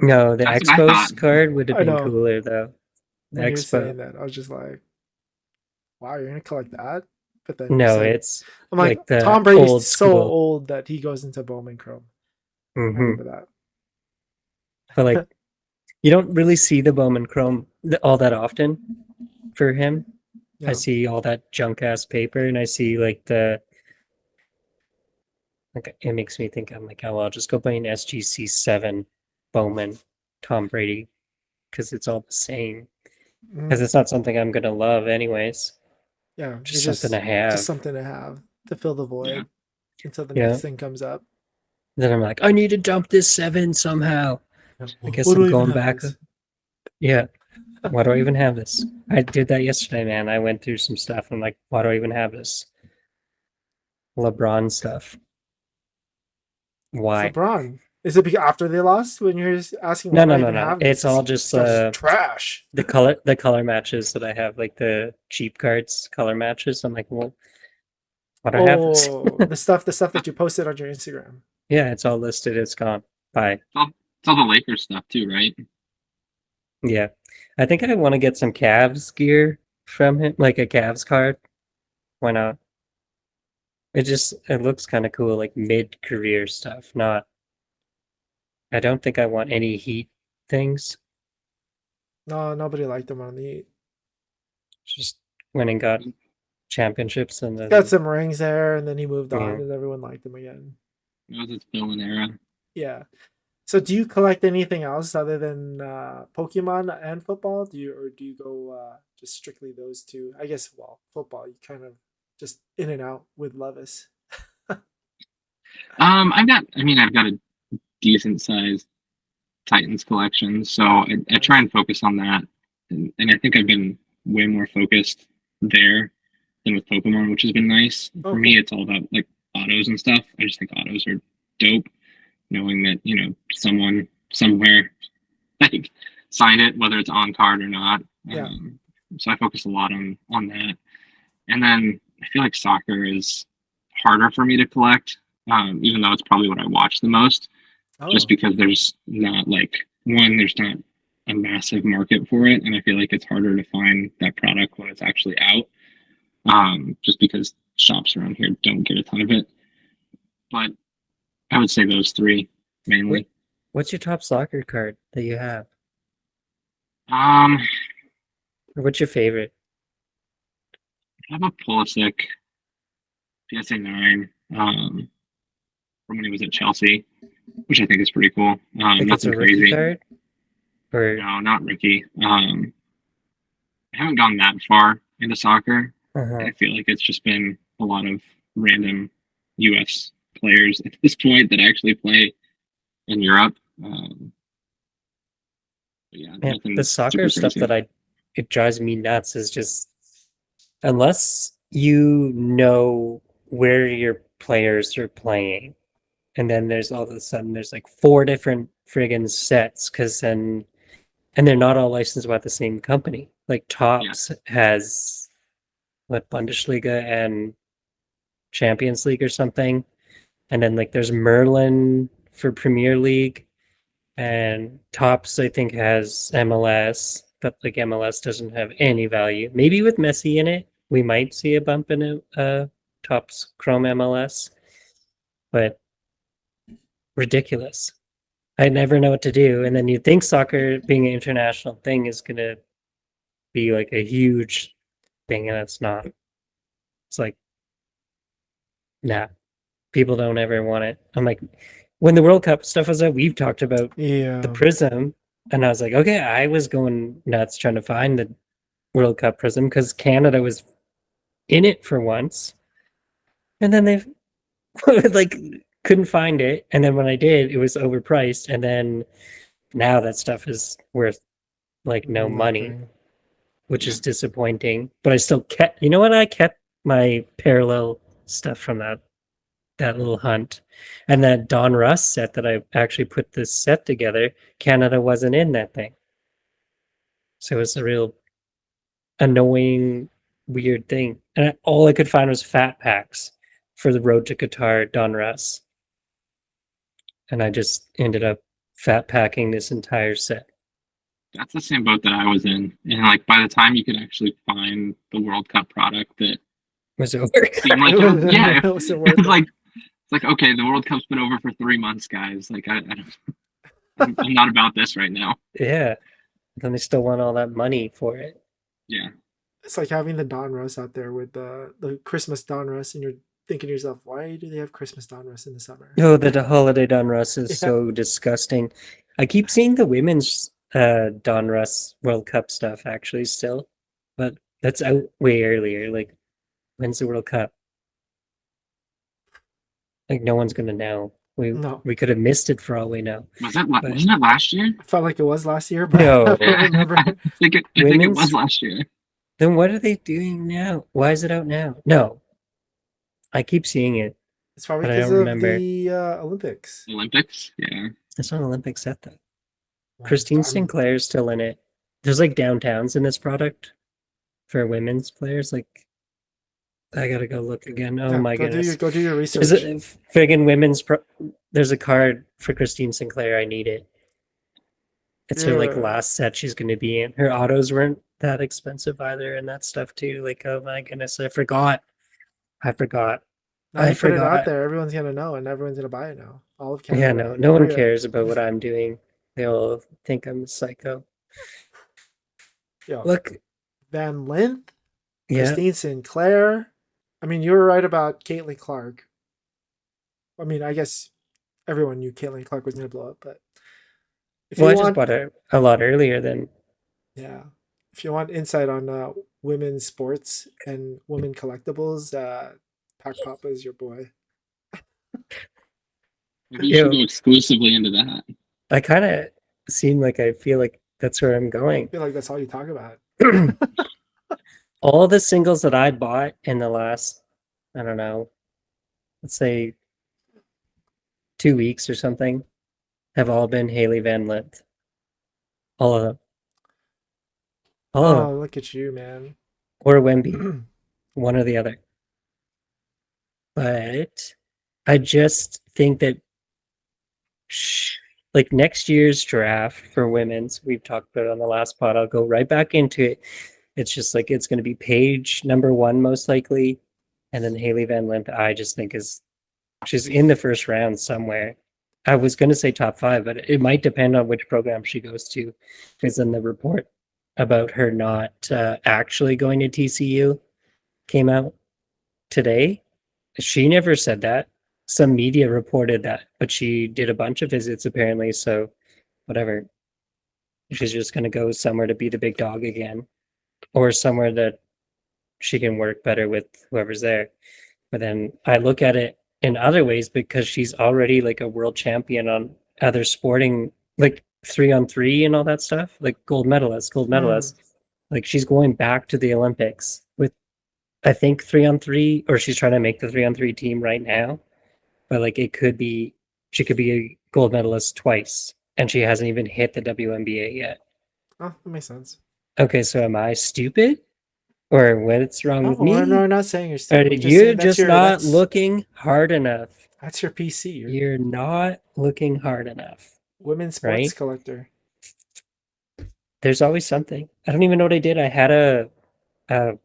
No, the That's what I thought. Expos card would have I been know. cooler though. The When you were Expo. saying that, I was just like, wow, you're gonna collect that? But then you No, said, it's I'm like, like the Tom Brady's old so school. old that he goes into Bowman Chrome. I Hmm. remember But like that. you don't really see the Bowman Chrome all that often for him. I Yeah. see all that junk ass paper, and I see like the like it makes me think I'm like, oh well, I'll just go buy an SGC 7 Bowman Tom Brady because it's all the same. Because Mhm. it's not something I'm gonna love anyways. Yeah. Just It's something to just have, something to have to fill the Yeah. void until the you next know. thing comes up. Then I'm like, I need to dump this 7 somehow. Yeah. I guess What do I'm I even going have back. this? Yeah. Why do I even have this? I did that yesterday, man. I went through some stuff. I'm like, why do I even have this? LeBron stuff. It's Why? LeBron. Is it after they lost when you're asking No, why do no, I no, even no. have this? It's all just This guy's just trash. the color matches that I have, like the cheap cards color matches. I'm like, well, why do I have this? Oh, the stuff that you posted on your Instagram. Yeah, it's all listed. It's gone. Bye. It's all the Lakers stuff too, right? Yeah. I think I want to get some Cavs gear from him, like a Cavs card. Why not? It looks kind of cool, like mid-career stuff. Not, I don't think I want any Heat things. No, nobody liked him on the. Just went and got championships and He's got then, some rings there, and then he moved on, yeah. and everyone liked him again. It was its villain era. Yeah. So, do you collect anything else other than Pokemon and football? Do you go just strictly those two? I guess. Well, football, you kind of just in and out with Levis. I've got a decent sized Titans collection, so Yeah, I try nice. and focus on that, and I think I've been way more focused there than with Pokemon, which has been nice. Oh, For me, cool. it's all about like autos and stuff. I just think autos are dope, knowing that someone somewhere like signed it, whether it's on card or not. Yeah. So I focus a lot on that, and then I feel like soccer is harder for me to collect, even though it's probably what I watch the most, just Oh, because there's not a massive market for it, and I feel like it's harder to find that product when it's actually out, just because shops around here don't get a ton of it. But I would say those three What mainly. what's your top soccer card that you have? Um, Or what's your favorite? I have a Pulisic PSA 9 from when he was at Chelsea, which I think is pretty cool. Like it's Nothing a rookie crazy. card? Or No, not Ricky. I haven't gone that far into soccer. uh-huh. I feel like it's just been a lot of random U.S. players at this point that actually play in Europe. But yeah, Man, the nothing soccer super stuff that crazy. it drives me nuts is just unless you know where your players are playing, and then there's all of a sudden there's like four different friggin' sets, and they're not all licensed by the same company. Like Yeah, Tops has what Bundesliga and Champions League or something, and then like there's Merlin for Premier League, And Tops, I think, has MLS, but like MLS doesn't have any value. Maybe with Messi in it, we might see a bump in Tops Chrome MLS, but ridiculous. I never know what to do. And then you think soccer being an international thing is gonna be like a huge thing, and it's not. It's like, nah, people don't ever want it. I'm like, when the World Cup stuff was out, we've talked about the Yeah. Prism, and I was like, okay, I was going nuts trying to find the World Cup Prism because Canada was in it for once, and then they like couldn't find it, and then when I did, it was overpriced, and then now that stuff is worth like no money, Nothing. which is disappointing. But I still kept, you know what? I kept my parallel stuff from that little hunt, and that Don Russ set that I actually put this set together. Canada wasn't in that thing, so it was a real annoying, weird thing. And all I could find was fat packs for the Road to Qatar Don Russ, and I just ended up fat packing this entire set. That's the same boat that I was in. And like by the time you could actually find the World Cup product that Was it over? seemed like yeah, It wasn't worth it's it. like okay, the World Cup's been over for 3 months, guys. Like I don't, I'm not about this right now. Yeah. Then they still want all that money for it. Yeah, It's like having the Donruss out there with the Christmas Donruss, and you're thinking to yourself, why do they have Christmas Donruss in the summer? Oh, the holiday Don Russ is Yeah. so disgusting. I keep seeing the women's Don Russ World Cup stuff actually still, but that's out way earlier. Like, when's the World Cup? Like, no one's gonna know. No. We could have missed it for all we know. wasn't it last year? I felt like it was last year, but No. I don't remember. I think it Women's- was last year. Then what are they doing now? Why is it out now? No, I keep seeing it. It's probably But I because don't of remember. the Olympics. Olympics? Yeah. It's not an Olympic set though. Well, Christine I'm- Sinclair's still in it. There's like downtowns in this product for women's players. Like, I gotta go look again. Oh yeah, my go goodness. do your research. Is it friggin' women's? There's a card for Christine Sinclair. I need it. It's her like Yeah. last set she's going to be in. Her autos weren't that expensive either, and that stuff too. Like, oh my goodness, I forgot. Now I you put it out forgot. there, everyone's gonna know, and everyone's gonna buy it now. All of Canada. Yeah, no one Every- cares about what I'm doing. They'll think I'm a psycho. Yo, Look, Van Lint, yeah, Christine Sinclair. I mean, you were right about Caitlin Clark. I mean, I guess everyone knew Caitlin Clark was gonna blow up, but if well, I you just want, bought it a lot earlier than. yeah, if you want insight on women's sports and women collectibles, Pac Papa is your boy. Maybe you should go exclusively into that. I kind of seem like I feel like that's where I'm I going. feel like that's all you talk about. All the singles that I bought in the last, I don't know, let's say 2 weeks or something, have all been Haley Van Lith. All of them. All of Oh, them. look at you, man. Or Wemby. One or the other. But I just think that like next year's draft for women's, we've talked about it on the last pod, I'll go right back into it. It's just like it's going to be Paige #1 most likely, and then Haley Van Lith. I just think she's in the first round somewhere. I was going to say top 5, but it might depend on which program she goes to, because in the report about her not actually going to TCU came out today. She never said that. Some media reported that, but she did a bunch of visits apparently. So whatever. She's just going to go somewhere to be the big dog again, or somewhere that she can work better with whoever's there. But then I look at it in other ways because she's already like a world champion on other sporting, like 3-on-3 and all that stuff, like gold medalist. Like she's going back to the Olympics with, I think 3-on-3, or she's trying to make the 3-on-3 team right now. But like it could be, she could be a gold medalist twice, and she hasn't even hit the WNBA yet. Oh, that makes sense. Okay, so am I stupid? Or what's wrong with me? No, we're not saying you're Or stupid. you're just not looking hard enough. That's your PC. You're not looking hard enough. Women's sports right? collector. There's always something. I don't even know what I did. I had a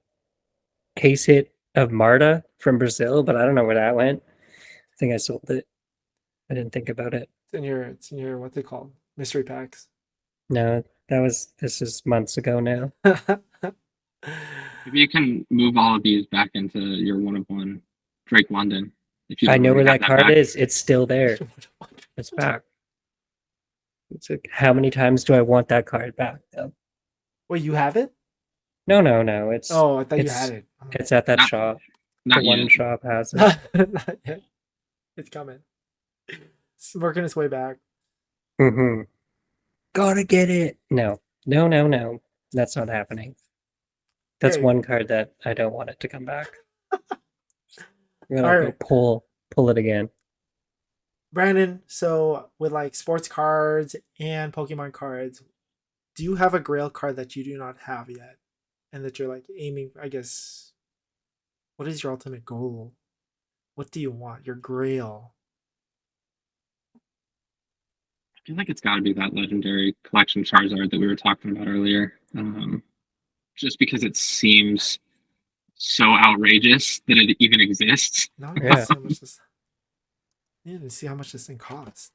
case hit of Marta from Brazil, but I don't know where that went. I think I sold it. I didn't think about it. It's in your what they call mystery packs. No, this is months ago now. Maybe you can move all of these back into your one of one Drake London if you I don't know already where have that that card back. is. It's still there. It's back. It's like, how many times do I want that card back though? Wait, you have it? No. Oh, I thought you had It's it. I'm like, it's at that Not shop. The not one yet. shop has it. not yet. It's coming. It's working its way back. Mm-hmm. Gotta get it. No. That's not happening. That's Okay. one card that I don't want it to come back. I'm All gonna go right. pull it again. Brandon, so with like sports cards and Pokemon cards, do you have a grail card that you do not have yet? And that you're like aiming, I guess, what is your ultimate goal? What do you want? Your grail. I feel like it's got to be that legendary collection Charizard that we were talking about earlier. Just because it seems so outrageous that it even exists. Now I need to Yeah. see how much this I need to see how much this thing costs.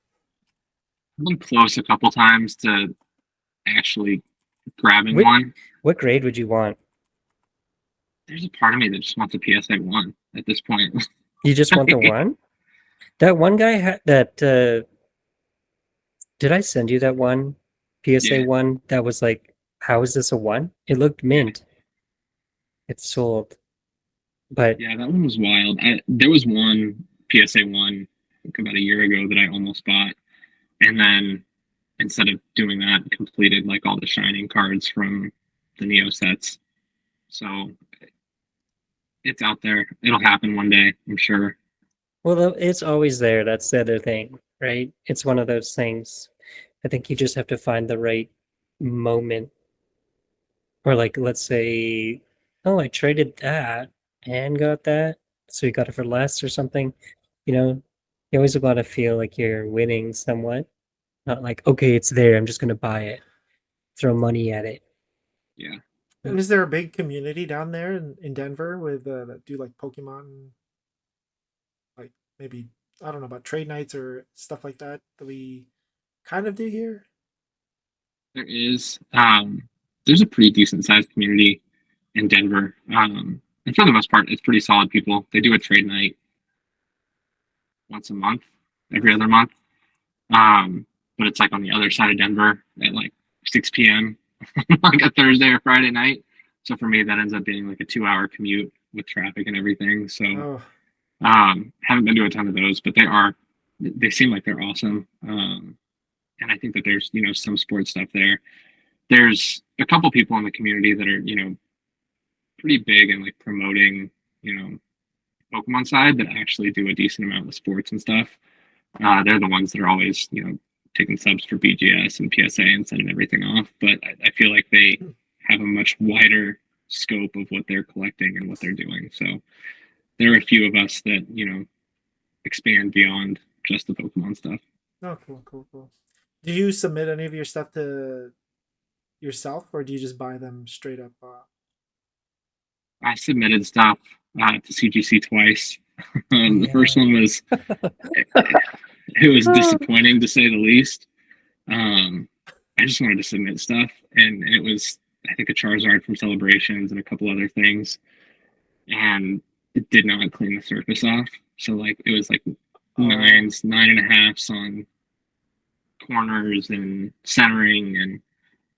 I've been close a couple times to actually grabbing What one. what grade would you want? There's a part of me that just wants a PSA 1 at this point. You just want the one? That one guy that did I send you that one PSA Yeah, one that was like, how is this a one? It looked yeah, mint. It's sold. But yeah, that one was wild. There was one PSA 1 like about a year ago that I almost bought. And then instead of doing that, completed like all the shining cards from the Neo sets. So it's out there. It'll happen one day, I'm sure. well, it's always there. That's the other thing, right? It's one of those things. I think you just have to find the right moment. Or like, let's say, oh, I traded that and got that, so you got it for less or something. You know, you always want to feel like you're winning somewhat. Not like, okay, it's there. I'm just gonna buy it, throw money at it. Yeah. And is there a big community down there in Denver with that do like Pokemon, like maybe I don't know about trade nights or stuff like that we kind of do here? There is. There's a pretty decent sized community in Denver. And for the most part, it's pretty solid people. They do a trade night once a month, every other month. But it's like on the other side of Denver at like 6 p.m. like a Thursday or Friday night. So for me, that ends up being like a 2 hour commute with traffic and everything. So Oh, haven't been to a ton of those, but they seem like they're awesome. And I think that there's some sports stuff there. There's a couple people in the community that are pretty big and like promoting you know Pokemon side that actually do a decent amount with sports and stuff. They're the ones that are always taking subs for BGS and PSA and sending everything off. But I feel like they have a much wider scope of what they're collecting and what they're doing. So there are a few of us that expand beyond just the Pokemon stuff. oh, cool. Do you submit any of your stuff to yourself, or do you just buy them straight up? I submitted stuff to CGC twice. The first Yeah. one was it was disappointing to say the least. Um, I just wanted to submit stuff, and it was I think a Charizard from Celebrations and a couple other things, and it did not clean the surface off. So like it was like Oh, nines, 9.5s on corners and centering, and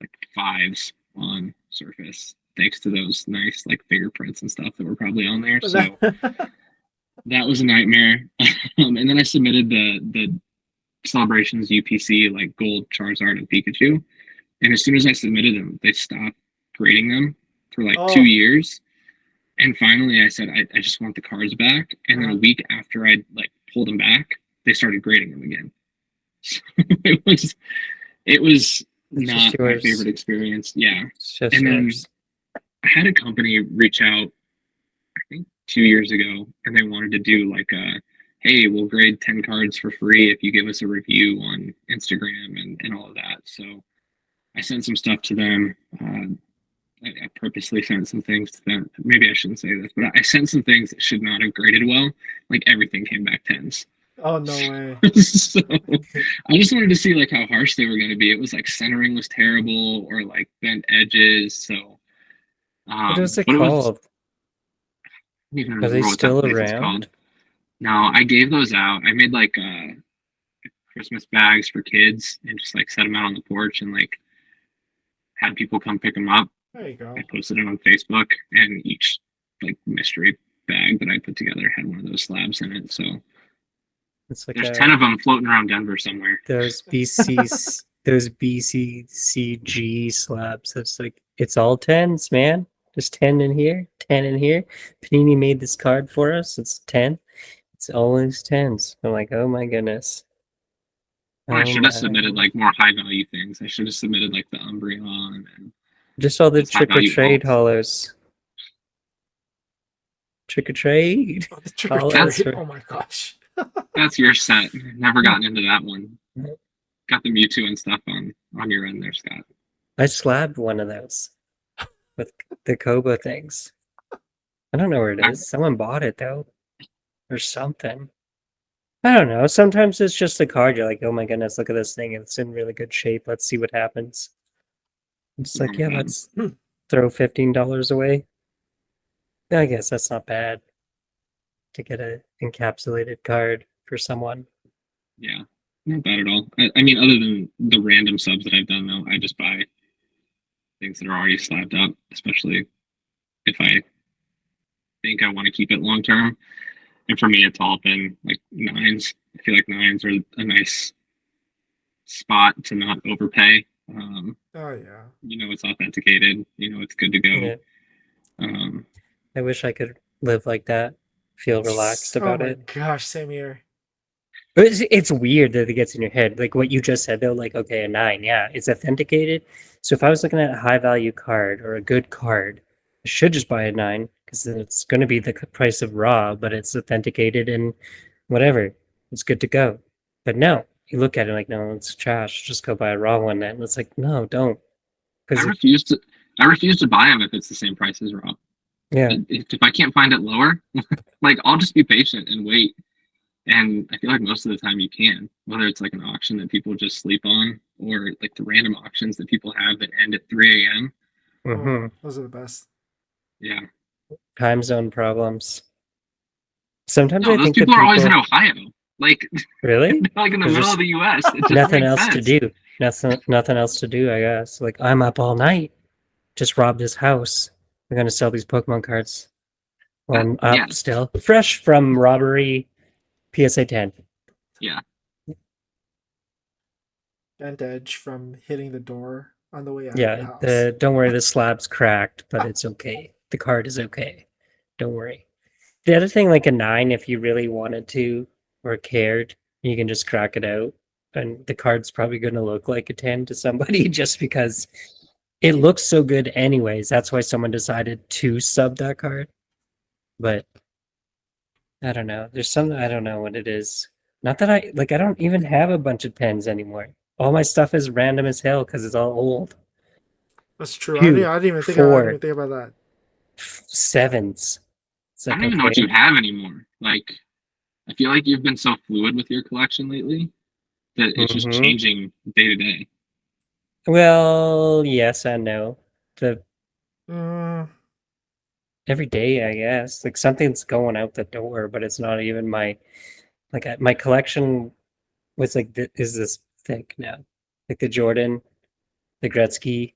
like fives on surface. Thanks to those nice like fingerprints and stuff that were probably on there. but So that, that was a nightmare. And then I submitted the Celebrations UPC like Gold Charizard and Pikachu. And as soon as I submitted them, they stopped grading them for like two oh, years. And finally, I said, I just want the cards back. And then a uh, week after I like pulled them back, they started grading them again. So it was It's just not my yours. favorite experience. Yeah. It's just And then yours. I had a company reach out, I think 2 years ago, and they wanted to do like a hey, we'll grade 10 cards for free if you give us a review on Instagram and all of that. So I sent some stuff to them. I purposely sent some things to them. Maybe I shouldn't say this, but I sent some things that should not have graded well. Like everything came back tens. Oh no way. So I just wanted to see like how harsh they were going to be. It was like centering was terrible or like bent edges. So, What is it but it was called? I don't even Are they remember what that still place is around? called. No, I gave those out. I made like Christmas bags for kids and just like set them out on the porch and like had people come pick them up. There you I go. posted it on Facebook, and each like mystery bag that I put together had one of those slabs in it. So It's like there's 10 a of them floating around Denver somewhere. those BCCG slabs. That's like it's all tens, man. There's 10 in here, 10 in here. Panini made this card for us. It's 10. It's always tens. I'm like, oh my goodness. Well, I Oh should have my. submitted like more high value things. I should have submitted like the Umbreon and Just all the those high trick or value trade alts. hollows. Trick or trade Oh, the trick or hollows That's treat. for. Oh my gosh. that's your set. Never gotten into that one. Got the Mewtwo and stuff on your end there, Scott. I slabbed one of those with the Koba things. I don't know where it I, is. Someone bought it though, or something. I don't know. Sometimes it's just a card. You're like, oh my goodness, look at this thing. It's in really good shape. Let's see what happens. It's oh like, my yeah, god. let's throw $15 away. I guess that's not bad to get an encapsulated card for someone. Yeah. Not bad at all. I mean, other than the random subs that I've done though, I just buy things that are already slabbed up, especially if I think I want to keep it long term. And for me, it's all been like nines. I feel like nines are a nice spot to not overpay. Oh yeah. It's authenticated. It's good to go. Yeah, Um, I wish I could live like that. Feel relaxed Oh about my it. gosh, same here. But it's weird that it gets in your head. Like what you just said, though, like, okay, a nine, yeah, it's authenticated. So if I was looking at a high value card or a good card, I should just buy a nine because then it's going to be the price of raw, but it's authenticated and whatever. It's good to go. But no, you look at it like, no, it's trash. Just go buy a raw one then. It's like, no, don't. I Because it, refuse to. I refuse to buy them if it's the same price as raw. yeah. If I can't find it lower, like I'll just be patient and wait. And I feel like most of the time you can, whether it's like an auction that people just sleep on or like the random auctions that people have that end at 3 a.m. Oh, Hmm. those are the best. Yeah. Time zone problems. Sometimes No, I those think that people are always in people Ohio. Like, really, like in the there's middle of just the US. It just nothing makes else to sense. do. Nothing else to do, I guess. Like I'm up all night. Just robbed his house. We're gonna sell these Pokemon cards. Well, I'm Yeah. up still. Fresh from robbery PSA 10. Yeah. Bent edge from hitting the door on the way out of the Yeah, house. the don't worry, the slab's cracked, but it's okay. The card is okay. Don't worry. The other thing, like a nine, if you really wanted to or cared, you can just crack it out. And the card's probably gonna look like a 10 to somebody just because it looks so good anyways. That's why someone decided to sub that card. But I don't know. There's something I don't know what it is. Not that I don't even have a bunch of pens anymore. All my stuff is random as hell because it's all old. That's true. Two, I didn't even think. I didn't even four, think about that. sevens. It's I like don't even know what you okay. have anymore. Like, I feel like you've been so fluid with your collection lately that it's just Hmm. changing day to day. Well, yes and no. The Mm, every day, I guess. Like something's going out the door, but it's not even my collection was like is this thick now. Like the Jordan, the Gretzky.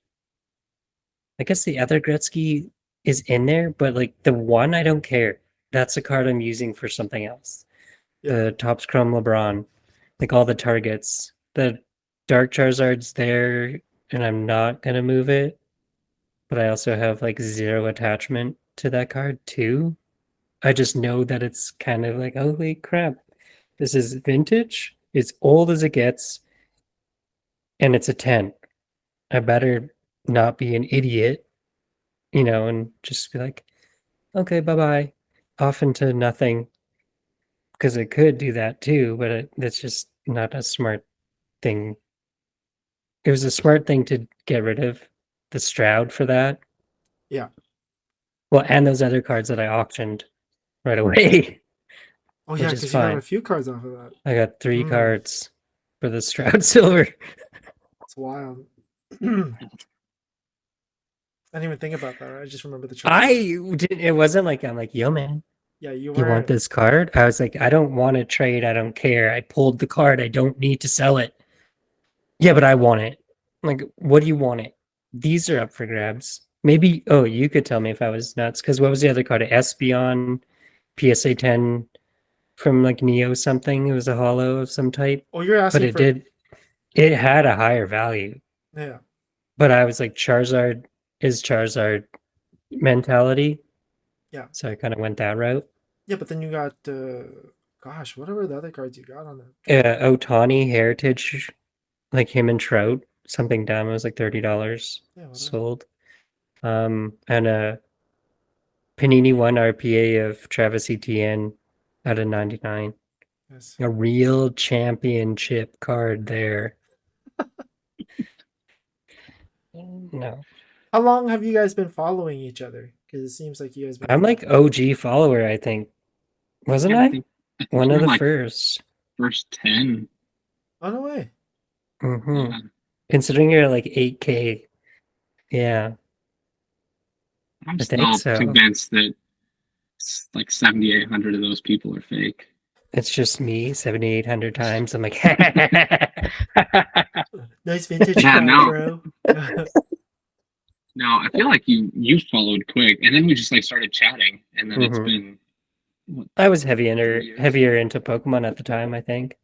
I guess the other Gretzky is in there, but like the one I don't care. That's a card I'm using for something else. yeah. The Topps Chrome LeBron, like all the targets. The Dark Charizard's there, and I'm not gonna move it. But I also have like zero attachment to that card too. I just know that it's kind of like, holy crap, this is vintage. It's old as it gets, and it's a 10. I better not be an idiot, and just be like, okay, bye bye, off into nothing. because it could do that too, but that's just not a smart thing. It was a smart thing to get rid of the Stroud for that. Yeah. Well, and those other cards that I auctioned right away, Oh yeah, which is because you got a fine. few cards off of that. I got 3 Mm, cards for the Stroud Silver. it's wild. I didn't even think about that. I just remember the I Charizard. didn't. It wasn't like I'm like, yo, man, Yeah, you you want weren't. this card? I was like, I don't want to trade. I don't care. I pulled the card. I don't need to sell it. Yeah, but I want it. I'm like, what do you want it? These are up for grabs. Maybe. Oh, you could tell me if I was nuts. Because what was the other card? Espeon, PSA 10 from like Neo something. It was a hollow of some type, Oh, you're but asking it for did. It had a higher value. yeah, But I was like, Charizard is Charizard mentality. yeah, So I kind of went that route. yeah. But then you got gosh, what were the other cards you got on that trade? Otani Heritage, like him and Trout, something dumb. It was like $30 Yeah, whatever. sold. And a Panini 1 RPA of Travis Etienne out of 99. Yes. A real championship card there. No. How long have you guys been following each other? Because it seems like you guys been I'm following. like OG follower, I think. Wasn't Yeah, I? I think One you're of in the like first. first 10. Oh no way! Hmm. Yeah, Considering you're like 8K. Yeah, I'm I think still so. convinced that like 7,800 of those people are fake. It's just me 7,800 times. I'm like, Nice vintage Yeah, card, no, bro. no, I feel like you followed quick, and then we just like started chatting, and then it's hmm. been what, I was 3 years. heavier into Pokemon at the time, I think.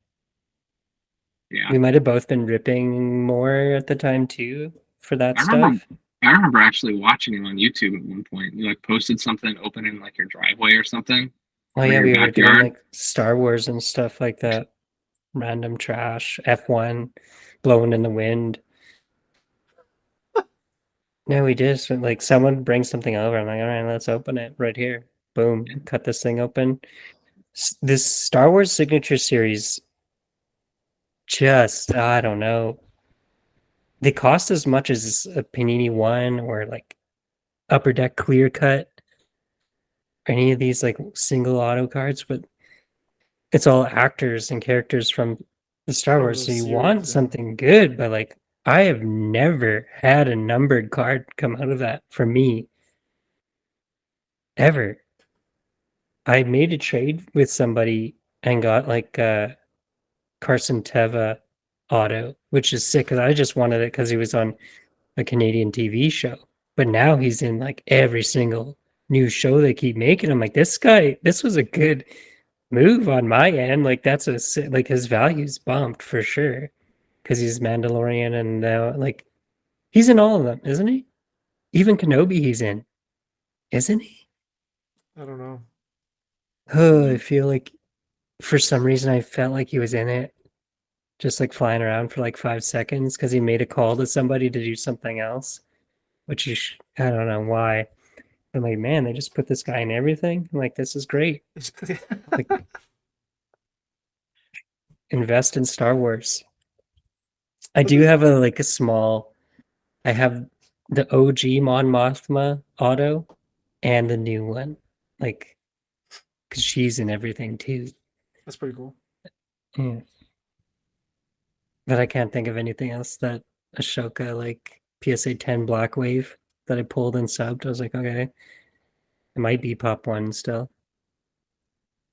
Yeah, We might have both been ripping more at the time too for that I remember. stuff. I remember actually watching him on YouTube at one point. You like posted something open in like your driveway or something, Oh or yeah, your we were doing backyard. like Star Wars and stuff like that. Random trash, F1, blowing in the wind. No, we just like someone brings something over. I'm like, all right, let's open it right here. Boom, cut this thing open. This Star Wars Signature Series, just I don't know. They cost as much as a Panini One or like Upper Deck Clear Cut or any of these like single auto cards, but it's all actors and characters from the Star From Wars. the So you series, want yeah. something good, but like I have never had a numbered card come out of that for me ever. I made a trade with somebody and got like Carson Teva auto, which is sick because I just wanted it because he was on a Canadian TV show. But now he's in like every single new show they keep making. I'm like, this guy, this was a good move on my end. Like that's like his value's bumped for sure because he's Mandalorian and now like he's in all of them, isn't he? Even Kenobi, he's in, isn't he? I don't know. Oh, I feel like for some reason I felt like he was in it, just like flying around for like 5 seconds because he made a call to somebody to do something else, which I don't know why. I'm like, man, they just put this guy in everything. I'm like, this is great. Like, invest in Star Wars. I But do have a like a small. I have the OG Mon Mothma auto and the new one, like, because she's in everything too. that's pretty cool. Yeah. But I can't think of anything else that Ashoka like PSA 10 Black Wave that I pulled and subbed. I was like, okay, it might be Pop One still.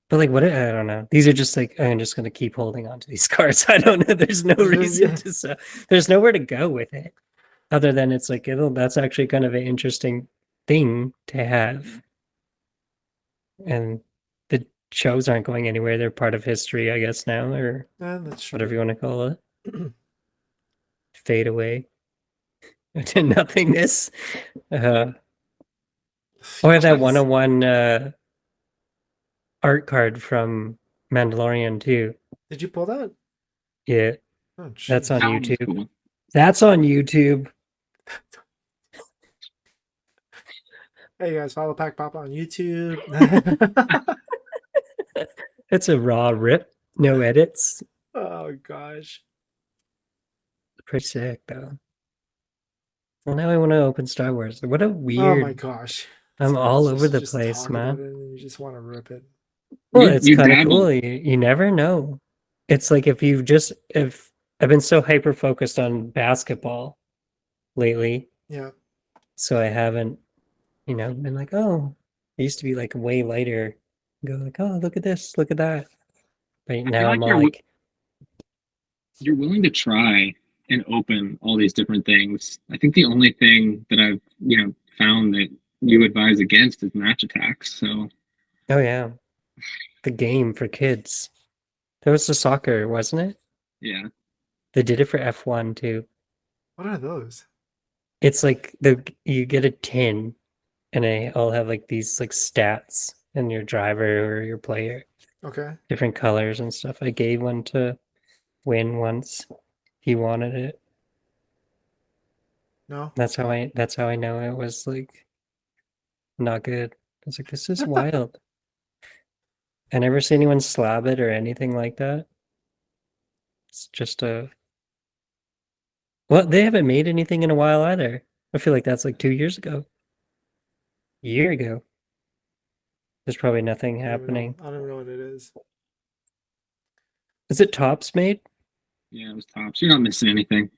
But like, what? I don't know. These are just like I'm just gonna keep holding on to these cards. I don't know. There's no reason Yeah, to sell. There's nowhere to go with it other than it's like that's actually kind of an interesting thing to have, and the shows aren't going anywhere. They're part of history, I guess now, or that's whatever true. you want to call it. Fade away to nothingness. Uh, oh, I have Also, that 101 art card from Mandalorian too. Did you pull that? Yeah, Oh, that's on jeez. that one was YouTube. cool. That's on YouTube. Hey guys, follow Pack Papa on YouTube. It's a raw rip, no edits. Oh gosh. Pretty sick though. Well, now I want to open Star Wars. What a Oh my weird. gosh. I'm Sorry, all over the just place, talk about man. it and you just want to rip it. Well, You it's you kind of dabble. cool. You never know. It's like if I've been so hyper focused on basketball lately, Yeah. so I haven't, been like, oh, I used to be like way lighter. Go like, oh, look at this, look at that. But I feel now I'm like all like, you're willing to try and open all these different things. I think the only thing that I've found that you advise against is match attacks. So oh yeah, the game for kids. That was the soccer, wasn't it? yeah, They did it for F1 too. What are those? It's like you get a tin and I'll have like these like stats in your driver or your player, Okay. different colors and stuff. I gave one to Win once. He wanted it. No. That's how I know it was like not good. I was like, this is wild. I never see anyone slab it or anything like that. It's just a well, they haven't made anything in a while either. I feel like that's like 2 years ago. A year ago. There's probably nothing I don't even know. happening. I don't even know what it is. Is it Tops made? yeah, it was tops. You're not missing anything.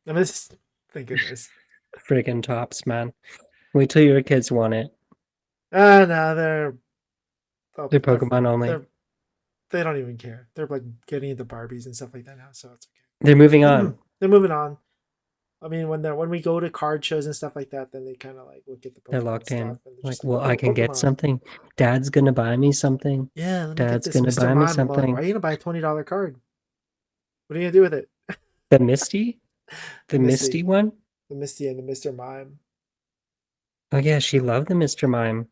I miss. Thank goodness. Friggin' Tops, man. Wait till your kids want it. Ah, no, they're. Oh, They're Pokemon only. they're. They don't even care. They're like getting into Barbies and stuff like that now, so it's They're moving okay. on. They're moving on. I mean, when we go to card shows and stuff like that, then they kind of like look at the They're Pokemon locked stuff in. and they're just Like, like, well, I "Oh, can get Pokemon! something. Dad's gonna buy me something. Yeah, let me get Dad's this gonna Mr. buy me Mime." I'm like, "Why something. are you gonna buy a $20 card? What are you gonna do with it?" The Misty? The The Misty Misty, one? the Misty, and the Mr. Mime. Oh yeah, she loved the Mr. Mime.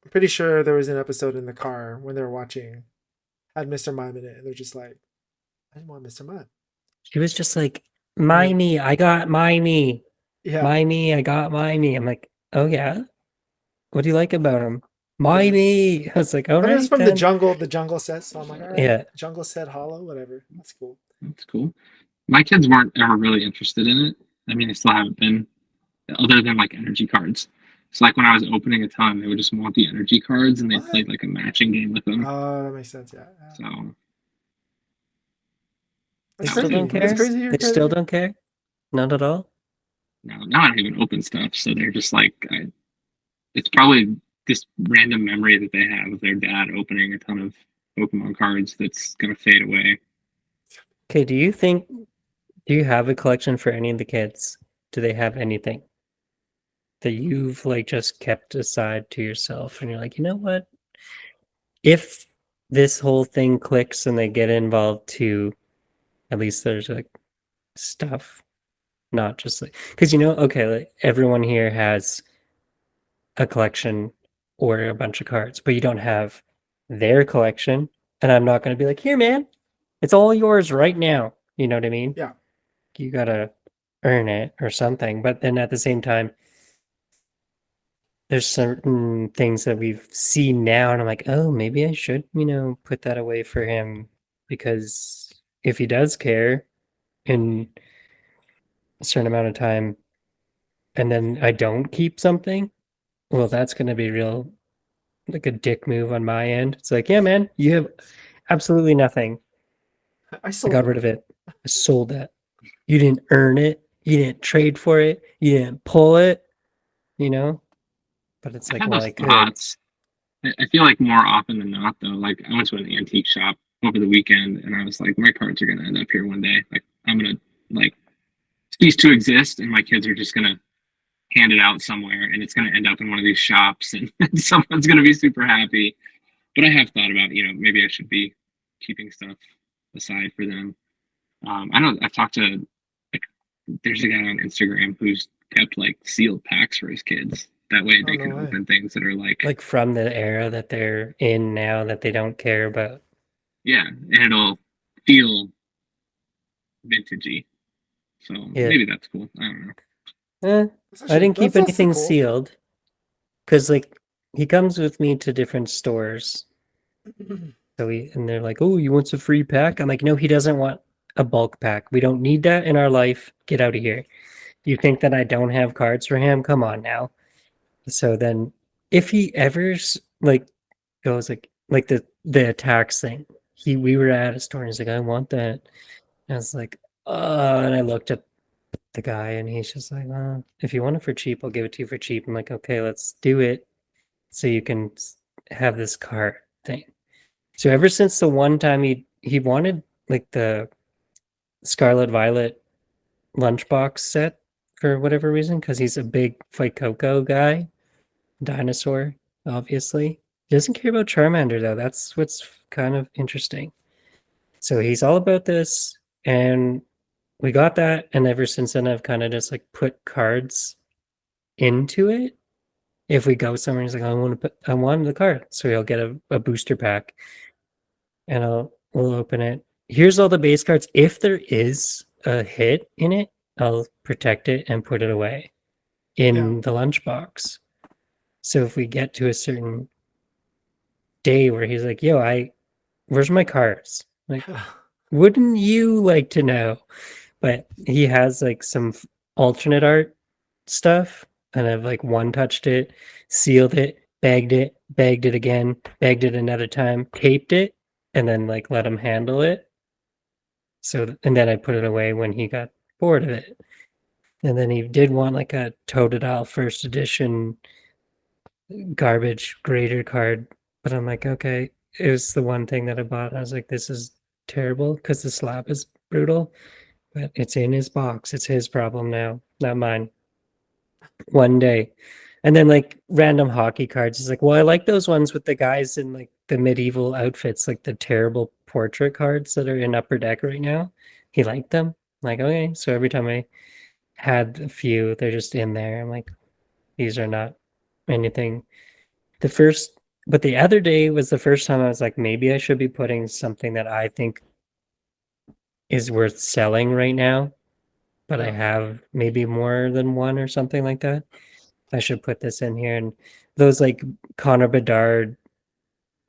I'm pretty sure there was an episode in the car when they were watching had Mr. Mime in it, and they're just like, "I didn't want Mr. Mime." She was just like, And then, Mimey, I got Mimey. yeah, Mimey, I got Mimey. I'm like, oh yeah? What do you like about him? yeah. Mimey. I was like, all I mean, it's right from then. the jungle set, so I'm like, all right, Yeah. jungle set hollow, whatever. That's cool. That's cool. My kids weren't ever really interested in it. I mean, they still haven't been, other than like energy cards. It's like when I was opening a ton, they would just want the energy cards and they What? played like a matching game with them. Oh, that makes sense. Yeah, yeah. So They That's that was still it don't crazy. That's for care? crazy. You're They still crazy. don't care? Not at all? now I don't even open stuff. So they're just like, it's probably this random memory that they have of their dad opening a ton of Pokemon cards that's going to fade away. Okay, do you have a collection for any of the kids? Do they have anything that you've like just kept aside to yourself and you're like, you know what? If this whole thing clicks and they get involved too, at least there's like stuff, not just like because okay, like everyone here has a collection or a bunch of cards, but you don't have their collection, and I'm not going to be like, here, man, it's all yours right now. You know what I mean? Yeah. You gotta earn it or something. But then at the same time, there's certain things that we've seen now, and I'm like, oh, maybe I should, put that away for him because if he does care in a certain amount of time, and then I don't keep something, well, that's going to be real like a dick move on my end. It's like, yeah, man, you have absolutely nothing. I I sold got that. rid of it. I sold that. You didn't earn it. You didn't trade for it. You didn't pull it, you know? But it's I've like, had well, those I could. thoughts. I feel like more often than not, though, like I went to an antique shop over the weekend and I was like, my cards are going to end up here one day. Like, I'm going to, like, cease to exist and my kids are just going to hand it out somewhere and it's going to end up in one of these shops and someone's going to be super happy. But I have thought about, maybe I should be keeping stuff aside for them. I know I've talked to, like, there's a guy on Instagram who's kept like sealed packs for his kids. That way Oh they no can way. open things that are like, Like from the era that they're in now that they don't care about. yeah, and it'll feel vintagey. So Yeah. maybe that's cool. I don't know. Eh, I didn't keep That's also anything cool. sealed because, like, he comes with me to different stores and they're like, "Oh, you want a free pack?" I'm like, "No, he doesn't want a bulk pack. We don't need that in our life. Get out of here." You think that I don't have cards for him? Come on now. So then, if he ever like goes like the attacks thing, we were at a store and he's like, "I want that." And I was like, and I looked at the guy and he's just like, if you want it for cheap, I'll give it to you for cheap. I'm like, okay, let's do it so you can have this card thing. So ever since the one time he wanted like the Scarlet Violet lunchbox set for whatever reason, because he's a big Coco guy, dinosaur, obviously. He doesn't care about Charmander though. That's what's kind of interesting. So he's all about this, and we got that, and ever since then I've kind of just like put cards into it. If we go somewhere, he's like, I want the card, so he'll get a booster pack, and we'll open it. Here's all the base cards. If there is a hit in it, I'll protect it and put it away Yeah. in the lunchbox. So if we get to a certain day where he's like, "Yo, where's my cards?" Like, wouldn't you like to know? But he has like some alternate art stuff, and I've like one touched it, sealed it, bagged it again, bagged it another time, taped it, and then like let him handle it. So and then I put it away when he got bored of it. And then he did want like a Totodile first edition garbage grader card, but I'm like, okay, it was the one thing that I bought. I was like, this is terrible because the slab is brutal, but it's in his box. It's his problem now, not mine. One day. And then like random hockey cards. It's like, well, I like those ones with the guys in like the medieval outfits, like the terrible portrait cards that are in Upper Deck right now. He liked them. I'm like, okay. So every time I had a few, they're just in there. I'm like, these are not anything. The first, but the other day was the first time I was like, maybe I should be putting something that I think is worth selling right now, but I Yeah. have maybe more than one or something like that. I should put this in here. And those like Connor Bedard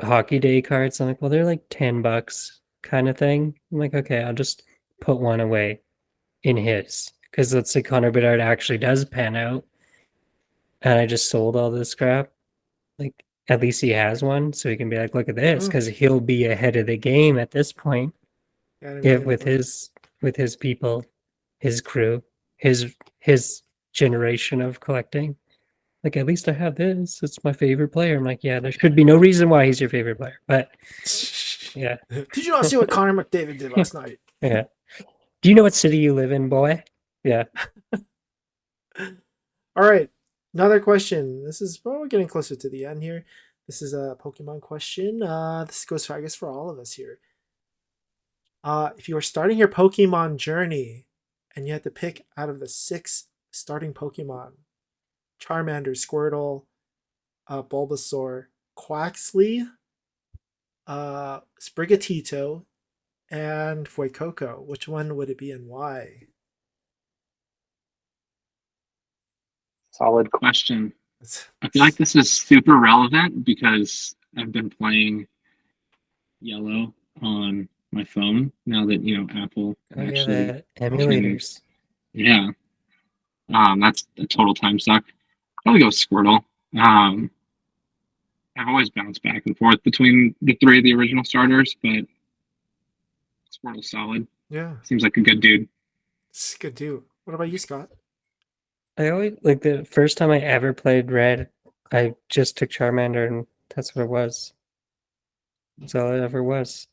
hockey day cards, I'm like, well, they're like $10 kind of thing. I'm like, okay, I'll just put one away in his. Because let's say Connor Bedard actually does pan out and I just sold all this crap. Like at least he has one, so he can be like, look at this, Mm. because he'll be ahead of the game at this point. Yeah, I didn't If think about with his people, his crew, his generation of collecting. Like at least I have this. It's my favorite player. I'm like, yeah, there should be no reason why he's your favorite player. But that. yeah. Did you not see what Connor McDavid did last night? Yeah. Do you know what city you live in, boy? Yeah. All right. Another question. This is, well, we're getting closer to the end here. This is a Pokemon question. This goes for, I guess, for all of us here. If you were starting your Pokemon journey and you had to pick out of the 6 starting Pokemon, Charmander, Squirtle, Bulbasaur, Quaxley, Sprigatito, and Fuecoco, which one would it be and why? Solid question. It's, I feel like this is super relevant because I've been playing Yellow on my phone now that Apple Oh yeah, actually the can. emulators. Yeah, that's a total time suck. Probably go Squirtle. Um, I've always bounced back and forth between the 3 of the original starters, but Squirtle's solid. yeah, Seems like a good dude. it's good too. What about you, Scott? I always like the first time I ever played Red, I just took Charmander and that's what it was. That's all it ever was.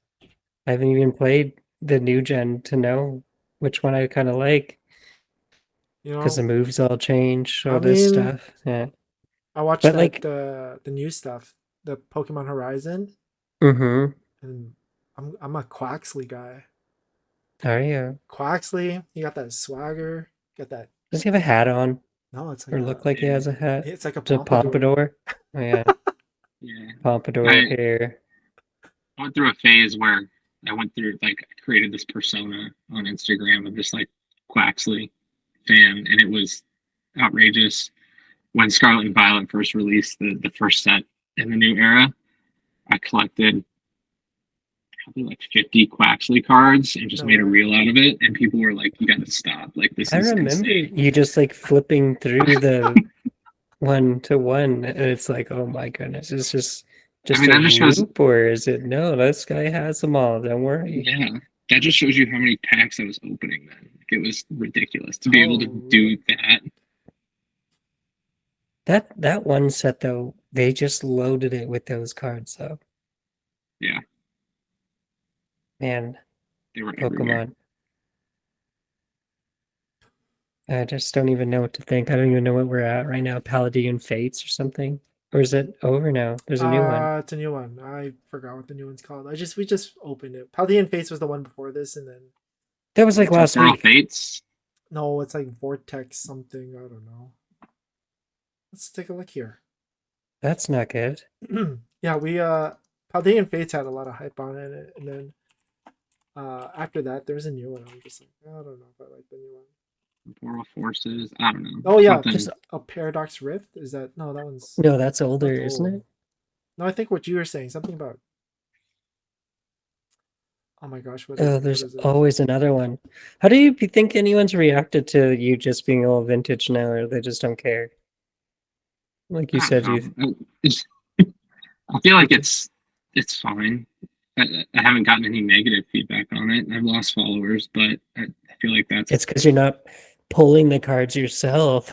I haven't even played the new gen to know which one I kind of like You because the know, moves all change, I all this mean, stuff. Yeah. I watched But that like, the new stuff, the Pokemon Horizon, mm-hmm. and I'm a Quaxley guy. Are you? Quaxley, he got that swagger, got that. Does he have a hat on? No, it's like Or look like he has a hat? it's like a The pompadour. pompadour? Oh yeah. Yeah, Pompadour I hair. went through a phase where I went through like I created this persona on Instagram of just like Quaxley fan, and it was outrageous. When Scarlet and Violet first released the first set in the new era, I collected probably like 50 Quaxley cards and just No made a way. reel out of it. And people were like, "You got to stop! Like this I is remember insane." you just like flipping through the 1-to-1, and it's like, oh my goodness, is this I just mean, a that just shows. loop, or is it no? This guy has them all. Don't worry. Yeah, that just shows you how many packs I was opening then. Like, it was ridiculous to be able to Holy. do that. That one set though, they just loaded it with those cards though. Yeah, Man, they were everywhere. Pokemon. I just don't even know what to think. I don't even know what we're at right now. Paladin Fates or something? Or is it over now? There's a new one. It's a new one. I forgot what the new one's called. We just opened it. Paldean Face was the one before this, and then That was like last Temporal week. Fates. no, it's like Vortex something. I don't know. Let's take a look here. That's not good. Yeah, we Paldean Fates had a lot of hype on it, and then after that there's a new one. I'm just like, I don't know if I like the new one. Temporal Forces. I don't know. Oh yeah, Something. just a Paradox Rift. Is that no? That one's No, that's older, that's isn't old. it? No, I think what you were saying something about. Oh my gosh, what Oh, what there's is it? always another one. How do you think anyone's reacted to you just being all vintage now, or they just don't care? Like you I don't said, you know. I feel like Did you? it's fine. I haven't gotten any negative feedback on it. I've lost followers, but I feel like that's it's because you're not pulling the cards yourself.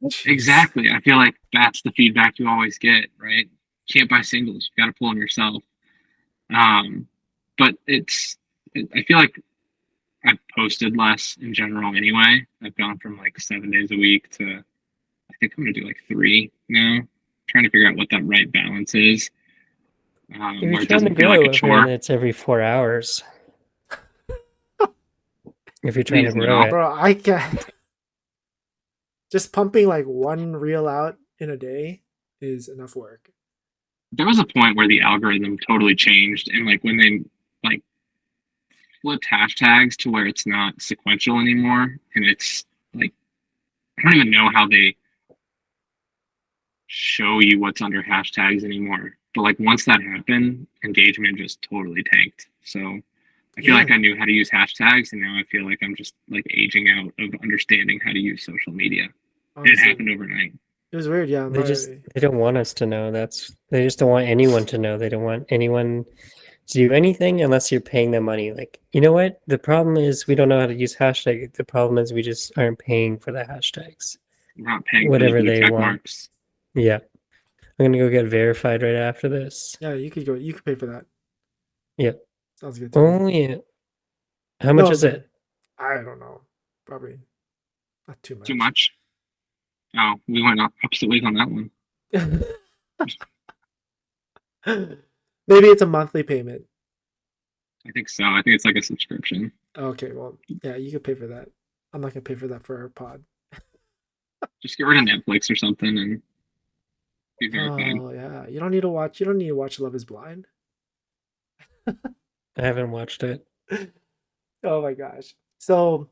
Jeez. exactly. I feel like that's the feedback you always get, right? Can't buy singles. You got to pull them yourself. Um, but I feel like I've posted less in general anyway. I've gone from like 7 days a week to I think I'm gonna do like 3 now. Trying to figure out what that right balance is, If you're where it trying to doesn't feel like a grow, then chore. it's every 4 hours. If you're trying to Please grow no. it. Bro, I can't. Just pumping like one reel out in a day is enough work. There was a point where the algorithm totally changed, and like when they like flipped hashtags to where it's not sequential anymore, and it's like I don't even know how they show you what's under hashtags anymore. But like once that happened, engagement just totally tanked. So I feel like Yeah, I knew how to use hashtags, and now I feel like I'm just like aging out of understanding how to use social media. It honestly, happened overnight. it was weird. Yeah, They don't want us to know. They just don't want anyone to know. They don't want anyone to do anything unless you're paying them money. Like, you know what? The problem is we don't know how to use hashtag. The problem is we just aren't paying for the hashtags. We're not paying for the Whatever blue they check want. marks. Yeah. I'm gonna go get verified right after this. yeah. You could go. You could pay for that. Yeah. Sounds good to me. Oh yeah. How much is No, it? I don't know. Probably not too Too much. much. Oh, we went opposite ways on that one. Maybe it's a monthly payment. I think so. I think it's like a subscription. Okay, well, yeah, you could pay for that. I'm not gonna pay for that for our pod. Just get rid of Netflix or something and be verified. Oh yeah, you don't need to watch. You don't need to watch Love Is Blind. I haven't watched it. Oh my gosh. So,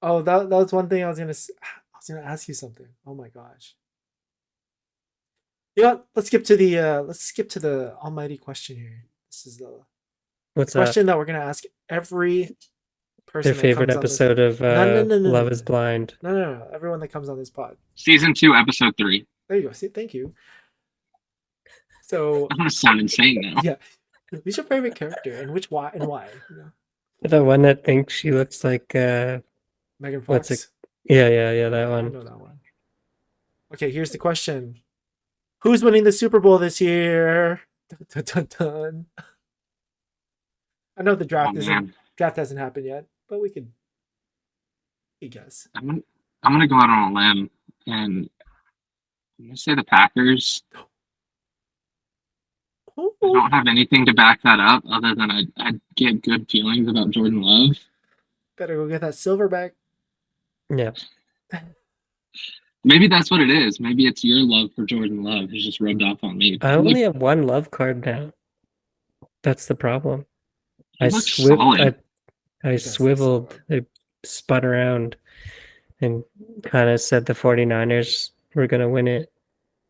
oh, that was one thing I was gonna ask you something. Oh my gosh. You know what? Let's skip to the almighty question here. This is the What's that? question that we're gonna ask every Their person that favorite comes on this. episode of No, no, no, no, no, Love no, is Blind. no, no, no. Everyone that comes on this pod. Season 2, episode 3. There you go. See, thank you. So I'm gonna sound insane now. yeah, who's your favorite character and which why and why? You know, The one that thinks she looks like Megan what's it? Fox. Yeah, that Yeah, I one. know that one. Okay, here's the question: who's winning the Super Bowl this year? Dun, dun, dun, dun. I know the Oh draft man, hasn't happened yet, but we could guess. I'm gonna go out on a limb and I'm gonna say the Packers. I Ooh, don't have anything to back that up other than I get good feelings about Jordan Love. better go get that silverback. Yeah. Maybe that's what it is. Maybe it's your love for Jordan Love has just rubbed off on me. I only have one love card now. That's the problem. He looks solid. I He does look swiveled, solid. I spun around and kind of said the 49ers were going to win it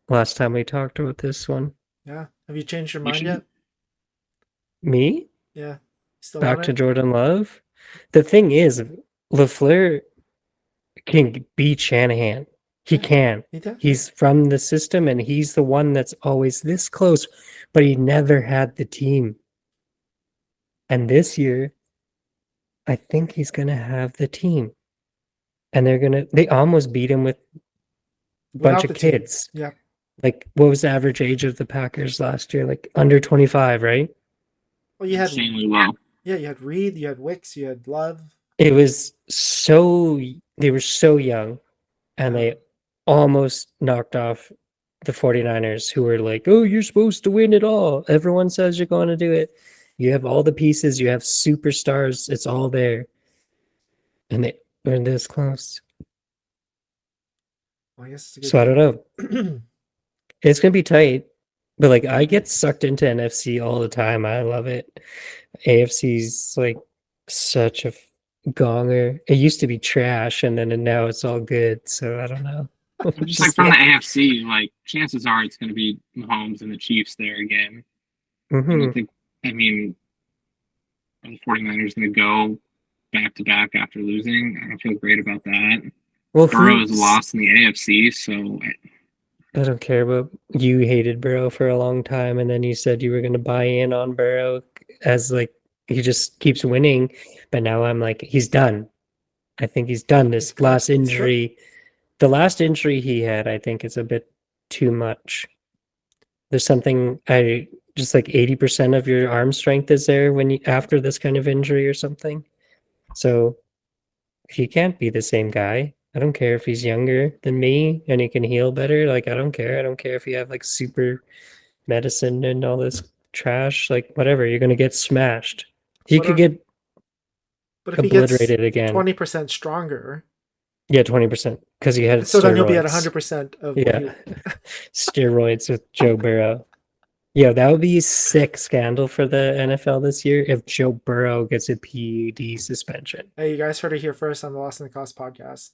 last time we talked about this one. Yeah. Have you changed your You mind should yet? Me? Yeah. Still on Back to it? Jordan Love. The thing is, LaFleur can beat Shanahan. He Yeah. can. He did. He's from the system and he's the one that's always this close, but he never had the team. And this year, I think he's going to have the team. And they almost beat him with a bunch Without of the team. kids. Yeah. Like, what was the average age of the Packers last year? Like, under 25, right? Well, Insanely well. you had Reed, you had Wicks, you had Love. It was so, they were so young and Yeah. they almost knocked off the 49ers, who were like, oh, you're supposed to win it all. Everyone says you're going to do it. You have all the pieces, you have superstars, it's all there. And they were this close. Well, I guess it's a good So I don't know. game. It's going to be tight. But like, I get sucked into NFC all the time. I love it. AFC's like such a gonger. It used to be trash, and now it's all good. So I don't know. Just like from the AFC, like chances are it's going to be Mahomes and the Chiefs there again. I don't Mhm. think. I mean, are the 49ers going to go back to back after losing? I don't feel great about that. Well, Burrow is lost in the AFC, so I don't care about you hated Burrow for a long time, and then you said you were going to buy in on Burrow as like he just keeps winning, but now I'm like he's done. I think he's done. He's This cooked. last He's cooked. injury, the last injury he had, I think is a bit too much. There's something I just like 80% of your arm strength is there when you after this kind of injury or something. So he can't be the same guy. I don't care if he's younger than me and he can heal better. Like I don't care. I don't care if you have like super medicine and all this trash. Like whatever, you're gonna get smashed. He But could if get but if he gets obliterated again. 20% stronger, Yeah, 20% because he had so then you'll be at steroids. 100% of what he. Yeah, steroids with Joe Burrow. Yeah, that would be a sick scandal for the NFL this year if Joe Burrow gets a PED suspension. Hey, you guys heard it here first on the Lost in the Cost podcast.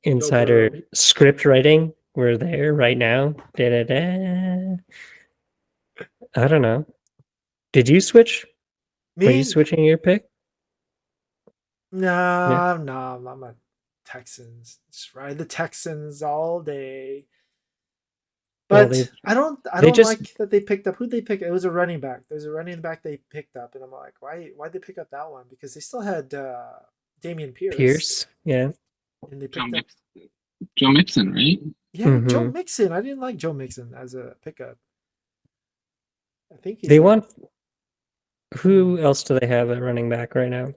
Joe Insider Burrow. script writing, we're there right now. Da-da-da. I don't know. Did you switch? Were you Me? switching your pick? Yeah. No, I'm a Texans. Just ride the Texans all day. Well, But I they don't just like that they picked up who they picked. It was a running back. There's a running back they picked up, and I'm like, why'd they pick up that one? Because they still had Damian Pierce, Pierce. Yeah. and they Joe picked up Mixon, Joe Mixon, right? Joe Hmm. Mixon. I didn't like Joe Mixon as a pickup. I think he's They like, want who else do they have at running back right now?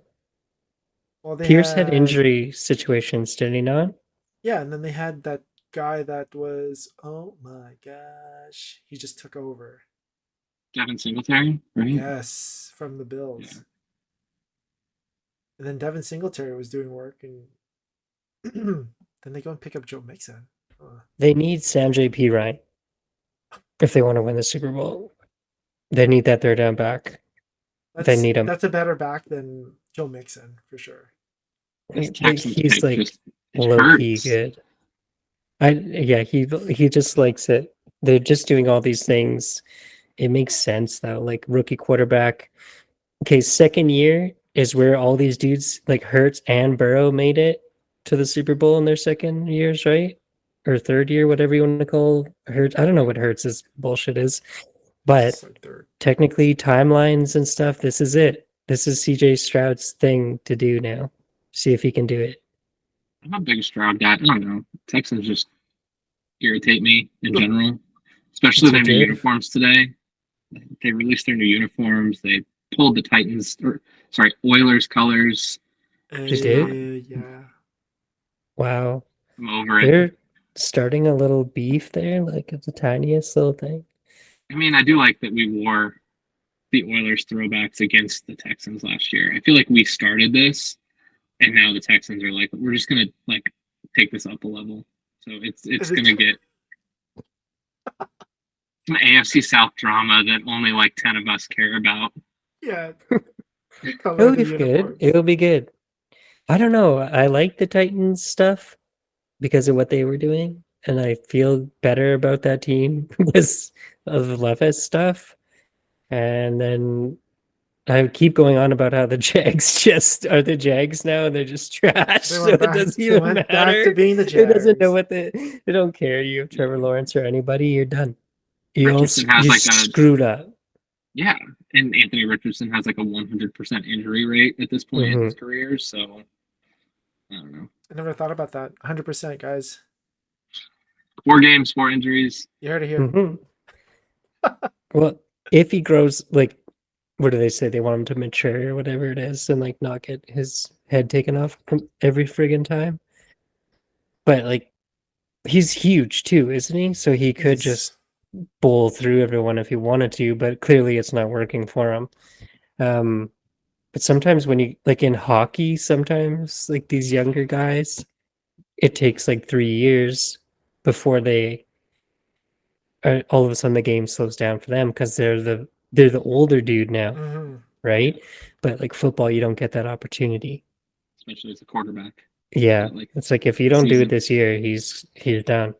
well, they Pierce had had injury situations, did he not? yeah, and then they had that guy that was oh my gosh, he just took over. Devin Singletary, right? Yes, from the Yeah. Bills. And then Devin Singletary was doing work, and then they go and pick up Joe Mixon. They need Sam J.P. Ryan if they want to win the Super Bowl. They need that third down back. They need him. That's a better back than Joe Mixon for sure. This Texans He's pick like just it low key hurts. good. He just likes it. They're just doing all these things. It makes sense though. Like rookie quarterback. Okay, second year is where all these dudes like Hurts and Burrow made it to the Super Bowl in their second years, right? Or third year, whatever you want to call Hurts. I don't know what Hurts' bullshit is, but It's like third. technically timelines and stuff, this is it. This is CJ Stroud's thing to do now. See if he can do it. I'm a big Stroud guy. I don't know. Texans just irritate me in general, especially It's their new legit. uniforms today. They released their new uniforms. They pulled the Oilers colors. They Just not. did? Yeah. Wow. I'm over it. They're starting a little beef there, like it's the tiniest little thing. I mean, I do like that we wore the Oilers throwbacks against the Texans last year. I feel like we started this, and now the Texans are like, we're just gonna like take this up a level. So it's gonna get some AFC South drama that only like 10 of us care about. Yeah. Color It'll the be good. uniforms. It'll be good. I don't know. I like the Titans stuff because of what they were doing, and I feel better about that team because of the Levis stuff. And then I keep going on about how the Jags just are the Jags now, and they're just trash. They So went it back. doesn't They even went back to matter. being the It doesn't know Jags. what they don't care. You have Trevor Yeah. Lawrence or anybody, you're done. Richardson has You like a screwed up. yeah, and Anthony Richardson has like a 100% injury rate at this point in his career. So I don't know. I never thought about that. 100%, guys. 4 games, 4 injuries. You heard it here. Mm-hmm. Well, if he grows, like, what do they say? They want him to mature or whatever it is, and like not get his head taken off every friggin' time. But like, he's huge too, isn't he? So he could He's just bowl through everyone if he wanted to, but clearly it's not working for him. Um, but sometimes when you like in hockey, sometimes like these younger guys, it takes like 3 years before they all of a sudden the game slows down for them because they're the older dude now, mhm. right? But like football, you don't get that opportunity. Especially as a quarterback. Yeah, Got like it's like if you a don't do it season. this year, he's done.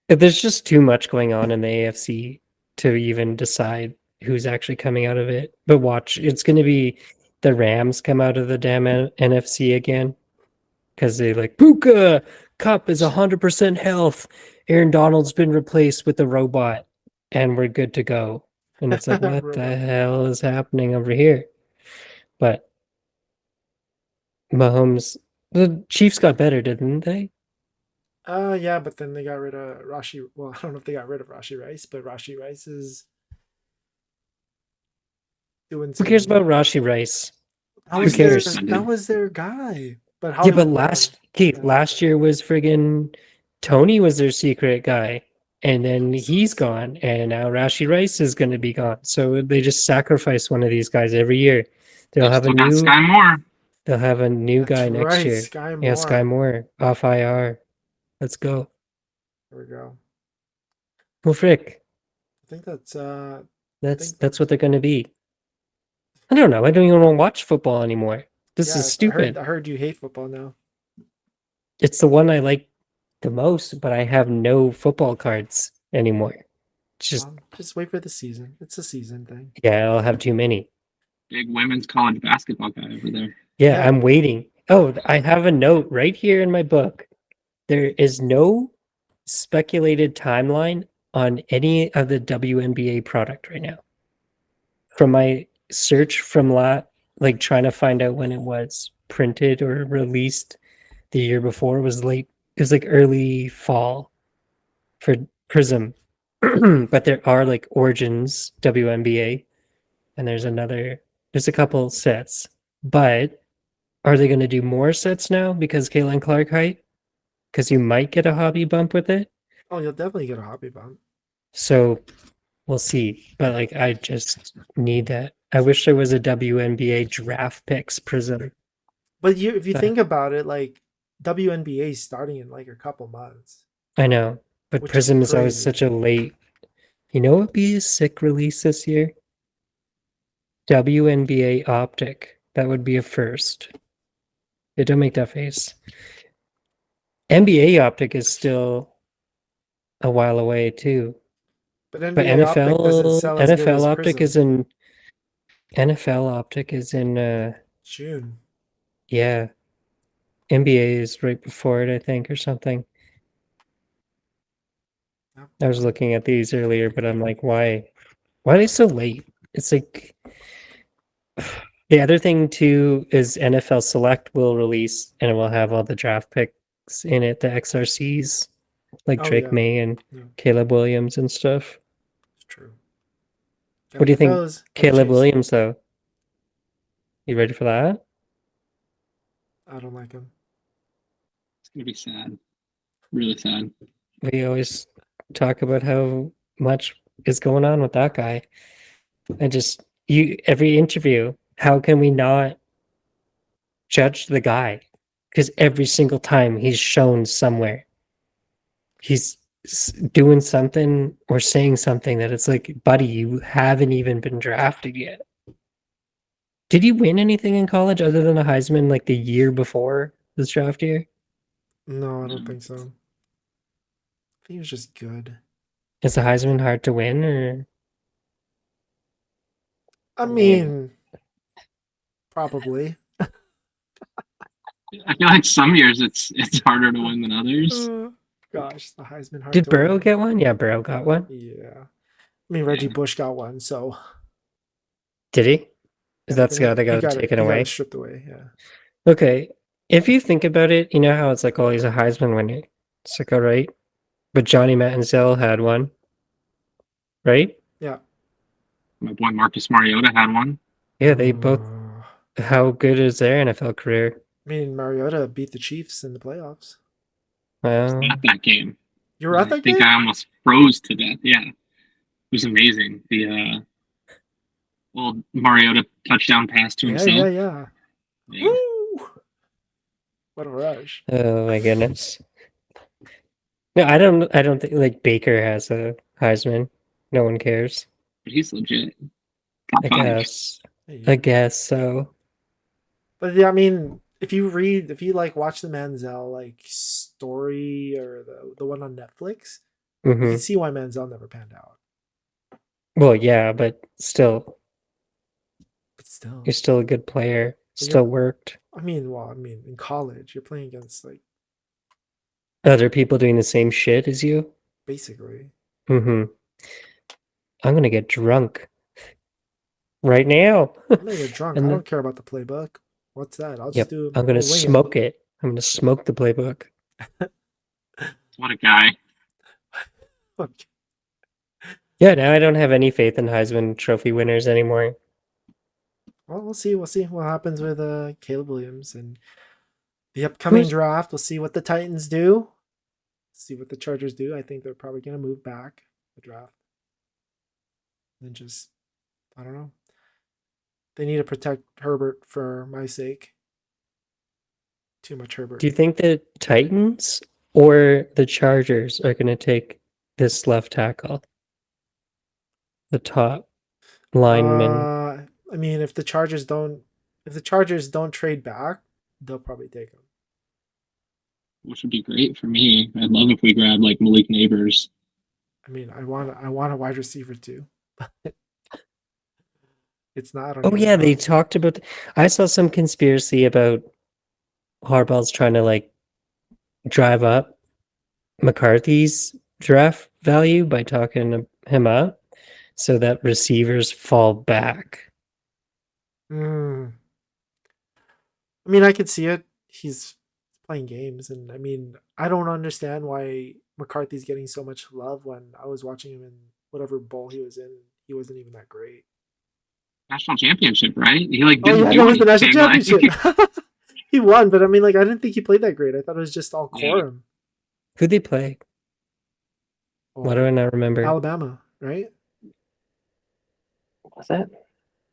There's just too much going on in the AFC to even decide who's actually coming out of it. But watch, it's going to be the Rams come out of the damn NFC again because they like Puka Cup is 100% health. Aaron Donald's been replaced with a robot, and we're good to go. And it's like, what the Robot. hell is happening over here? But Mahomes, the Chiefs got better, didn't they? Yeah, but then they got rid of Rashi. Well, I don't know if they got rid of Rashi Rice, but Rashi Rice is doing Who cares some. about Rashi Rice? That Who was He's been their cares? suspended. guy. But Yeah, Hollywood but Brown. Yeah. last year was friggin' Tony was their secret guy, and then he's Sucks. gone, and now Rashi Rice is going to be gone. So they just sacrifice one of these guys every year. They'll They've have a still got new Sky Moore. they'll have a new That's guy next right. year. Sky Yeah, Sky Moore. Moore off IR. Let's go. There we go. Well, frick, I think that's I think that's what they're going to be. I don't know. I don't even want to watch football anymore. This is yeah, stupid. I heard you hate football now. It's the one I like the most, but I have no football cards anymore. It's just Well, just wait for the season. It's a season thing. yeah, I'll have too many. Big women's college basketball guy over there. Yeah, Yeah. I'm waiting. Oh, I have a note right here in my book. There is no speculated timeline on any of the WNBA product right now. From my search from like trying to find out when it was printed or released the year before, it was late. It was like early fall for Prism. But there are like Origins WNBA, and there's a couple sets. But are they going to do more sets now because Caitlin Clark height? Because you might get a hobby bump with it. Oh, you'll definitely get a hobby bump. So we'll see. But like, I just need that. I wish there was a WNBA draft picks prism. But if you But think about it, like WNBA is starting in like a couple months, I know. But which is Prism is always crazy. such a late. You know what would be a sick release this year? WNBA Optic. That would be a first. It don't make that face. NBA Optic is still a while away too. But But NBA Optic doesn't sell as good as Prism. NFL Optic is in June. yeah. NBA is right before it, I think, or something. Yep. I was looking at these earlier, but I'm like, why? Why are they so late? It's like the other thing too is NFL Select will release and it will have all the draft picks in it, the XRCs, like Oh Drake yeah, May and yeah, Caleb Williams and stuff. it's true. What Gotta do you get think, those. Gotta Caleb chase. Williams, though? You ready for that? I don't like them. It's gonna be sad. Really sad. We always talk about how much is going on with that guy. I just you every interview, how can we not judge the guy? Because every single time he's shown somewhere, he's doing something or saying something that it's like, buddy, you haven't even been drafted yet. Did he win anything in college other than a Heisman like the year before this draft year? No, I don't No. think so. I think he was just good. Is the Heisman hard to win or I mean, probably. I feel like some years it's harder to win than others. Gosh, the Heisman hard Did to Burrow win. get one? Yeah, Burrow got one. Yeah. I mean, Reggie Yeah. Bush got one, so Did he? yeah, That's but the guy that he got it got it. taken He got it away. stripped away. Yeah. Okay. If you think about it, you know how it's like, oh, he's a Heisman winner. It's like, all right. But Johnny Manziel had one, right? Yeah. My boy Marcus Mariota had one. Yeah, they both. I How good is their NFL career? mean, Mariota beat the Chiefs in the playoffs. I was Well, at that game. You were at I that think game? I almost froze to death. Yeah, it was amazing. The old Mariota touchdown pass to Yeah, yeah, himself. yeah. Yeah, Woo! What a rush. oh my goodness. No, I don't. I don't think like Baker has a Heisman. No one cares. but he's legit. Top I five. guess. Hey, I guess so. but yeah, I mean, if you like watch the Manziel like story or the one on Netflix, you can Hmm. see why Manziel never panned out. Well, yeah, but still, But still, you're still a good player. but you're. Still worked. I mean, in college, you're playing against like Other people doing the same shit as you. basically. Hmm. I'm gonna get drunk right now. I'm gonna get drunk. I And then, don't care about the playbook. What's that? I'll just yep, do. I'm gonna We'll wing it. smoke it. I'm gonna smoke the playbook. What a guy. Yeah, now I don't have any faith in Heisman Trophy winners anymore. Well, we'll see. We'll see what happens with Caleb Williams and the upcoming Who's draft. We'll see what the Titans do. See what the Chargers do. I think they're probably gonna move back the draft. And just I don't know. They need to protect Herbert for my sake. Too much Herbert. Do you think the Titans or the Chargers are gonna take this left tackle? The top lineman. I mean, if the Chargers don't trade back, they'll probably take him. Which would be great for me. I'd love if we grabbed like Malik Neighbors. I mean, I want a wide receiver too. It's not. I don't Oh even yeah, they know. talked about. I saw some conspiracy about Harbaugh's trying to like drive up McCarthy's draft value by talking him up, so that receivers fall back. Mm. I mean, I could see it. He's playing games, and I mean, I don't understand why McCarthy's getting so much love when I was watching him in whatever bowl he was in. He wasn't even that great. National championship, right? He like Oh didn't yeah, do that was the national anything. Like, championship. He won, but I mean, like, I didn't think he played that great. I thought it was just all yeah. quorum. Who'd they play? Why do I not remember? Alabama, right? Was that?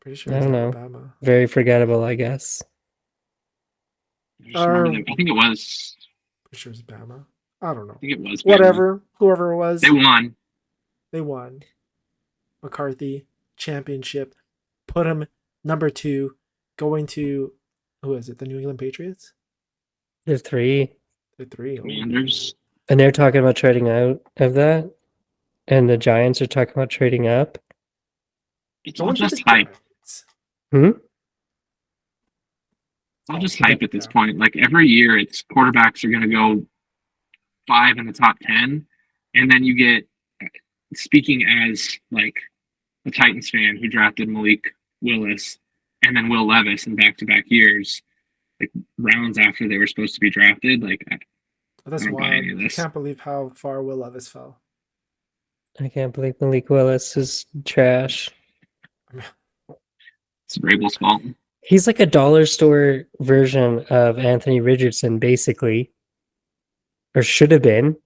Pretty sure I it was don't know. Alabama. Very forgettable, I guess. I just remember them. I think it was. Pretty sure it's Bama. I don't know. I think it was. Bama. Whatever. Whoever it was, They won. they won. McCarthy championship, put him number 2, going to who is it? The New England Patriots. They're 3. The 3. Commanders. And they're talking about trading out of that. And the Giants are talking about trading up. It's Go all into just the hype. Giants. Hmm? It's all just hype at this point. Like every year, it's quarterbacks are going to go 5 in the top 10, and then you get. Speaking as like a Titans fan who drafted Malik Willis and then Will Levis in back-to-back years, like rounds after they were supposed to be drafted, like I That's don't buy wild. any of I this. can't believe how far Will Levis fell. I can't believe Malik Willis is trash. It's Vrabel's fault. He's like a dollar store version of Anthony Richardson, basically. Or should have been.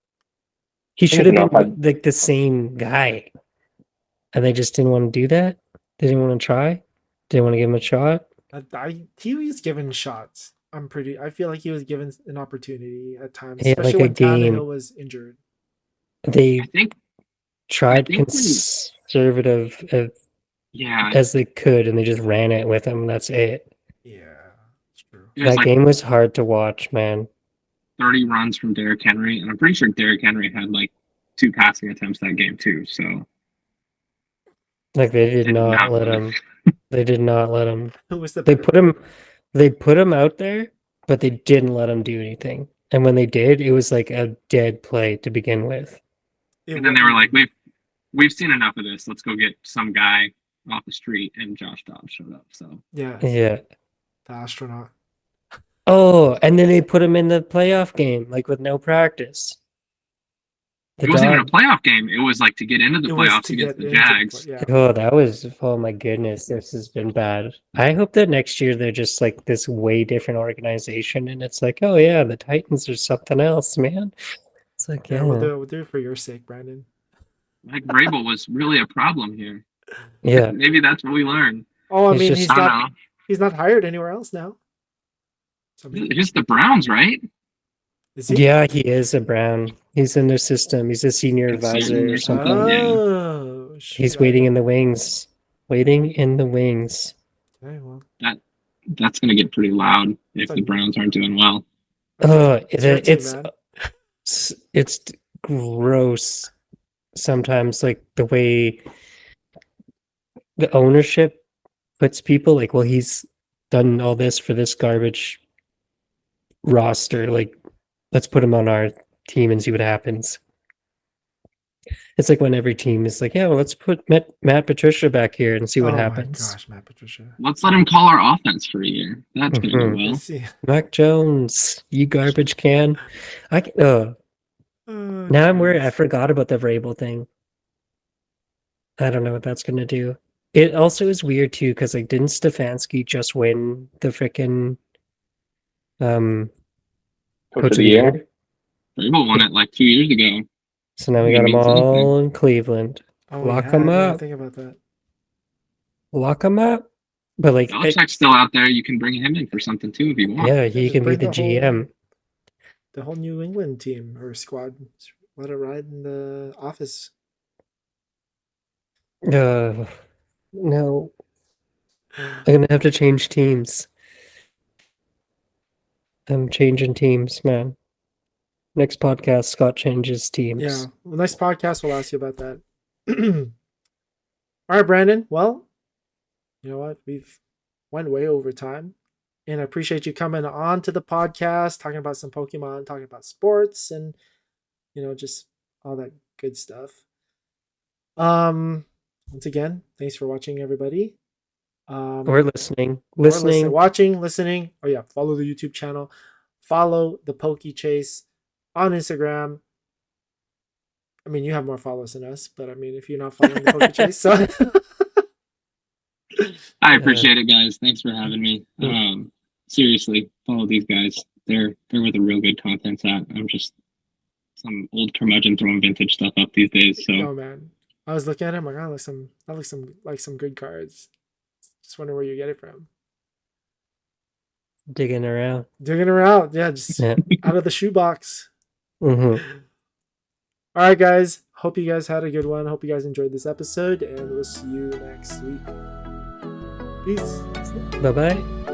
He should have been like the same guy. And they just didn't want to do that? They didn't want to try? Didn't want to give him a shot? He was given shots. I feel like he was given an opportunity at times, He had especially like a when Tannehill game. was injured. They I think tried when conservative yeah, as they could, and they just ran it with him. That's it. Yeah, it's true. it was That like game was hard to watch, man. 30 runs from Derrick Henry, and I'm pretty sure Derrick Henry had like 2 passing attempts that game too. So Like they did did not not let let him. it. They did not let him. Who was the They better put him. They put him out there, but they didn't let him do anything. And when they did, it was like a dead play to begin with. It And then wa- they were like, we've seen enough of this. Let's go get some guy off the street, and Josh Dobbs showed up. So yeah, Yeah. the astronaut. Oh, and then they put him in the playoff game, like with no practice. The it wasn't even a dog. playoff game. It was like to get into the It was playoffs to against get the into the Jags. yeah. Oh, that was. Oh my goodness, this has been bad. I hope that next year they're just like this way different organization, and it's like, oh yeah, the Titans are something else, man. It's like, Yeah, yeah, we'll do it for your sake, Brandon. Mike Vrabel was really a problem here. yeah. Maybe that's what we learned. Oh, I He's mean, just. I don't know. he's not hired anywhere else now. So maybe It's the Browns, right? is he? Yeah, he is a Brown. He's in their system. He's a senior Consultant advisor or or something. something. Yeah. Oh, shoot! He's waiting in the wings. Waiting in the wings. Okay, well, That's going to get pretty loud if That's the a- Browns aren't doing well. it's your team, man. It's gross sometimes, like the way the ownership puts people like, well, he's done all this for this garbage roster. Like, let's put him on our team and see what happens. It's like when every team is like, yeah, well, let's put Matt Patricia back here and see what Oh happens. my gosh, Matt Patricia. Let's let him call our offense for a year. That's going to go Mhm. well. Let's see. Mac Jones, you garbage can. Oh, Now I'm worried. I jeez. forgot about the Vrabel thing. I don't know what that's gonna do. It also is weird too, because like didn't Stefanski just win the frickin' um coach of the year? Vrabel won it like 2 years ago. So now we It got them means anything. all in Cleveland. Oh Lock yeah, I them didn't even up. think about that. Lock them up. But like, Belichick's still out there. You can bring him in for something too if you want. yeah, he just can be bring the GM. the whole New England team or squad. Just let it ride in the office. No, I'm gonna have to change teams. I'm changing teams, man. Next podcast, Scott changes teams. Yeah. Well, next podcast we'll ask you about that. All right, Brandon. Well, you know what? We've went way over time. And I appreciate you coming on to the podcast, talking about some Pokemon, talking about sports, and just all that good stuff. Once again, thanks for watching, everybody. Or listening. Or watching, listening. Oh yeah, follow the YouTube channel. Follow The.Poke.Chase on Instagram. I mean, you have more followers than us, but I mean, if you're not following The.Poke.Chase, so I appreciate it, guys. Thanks for having me. Seriously, follow these guys. They're where the real good content's at. I'm just some old curmudgeon throwing vintage stuff up these days. So oh man, I was looking at him like, oh, like some good cards. Just wonder where you get it from. Digging around. Digging around, yeah, just Yeah. out of the shoebox. Mm-hmm. All right, guys. Hope you guys had a good one. Hope you guys enjoyed this episode, and we'll see you next week. Peace. Bye-bye.